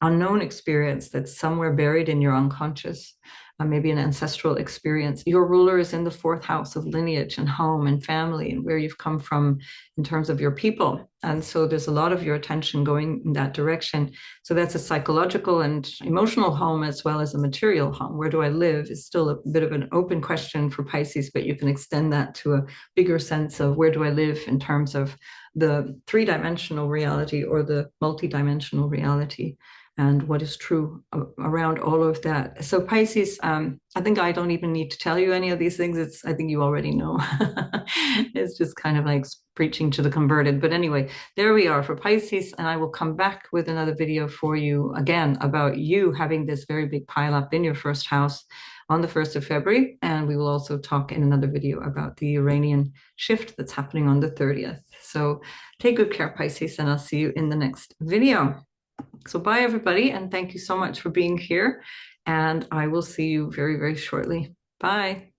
unknown experience that's somewhere buried in your unconscious. Maybe an ancestral experience. Your ruler is in the fourth house of lineage and home and family, and where you've come from in terms of your people. And so there's a lot of your attention going in that direction. So that's a psychological and emotional home, as well as a material home. Where do I live is still a bit of an open question for Pisces, but you can extend that to a bigger sense of where do I live in terms of the three-dimensional reality, or the multi-dimensional reality, and what is true around all of that. So Pisces, I think I don't even need to tell you any of these things. I think you already know. It's just kind of like preaching to the converted. But anyway, there we are for Pisces. And I will come back with another video for you again about you having this very big pile up in your first house on the 1st of February. And we will also talk in another video about the Uranian shift that's happening on the 30th. So take good care, Pisces, and I'll see you in the next video. So bye, everybody, and thank you so much for being here. And I will see you very, very shortly. Bye.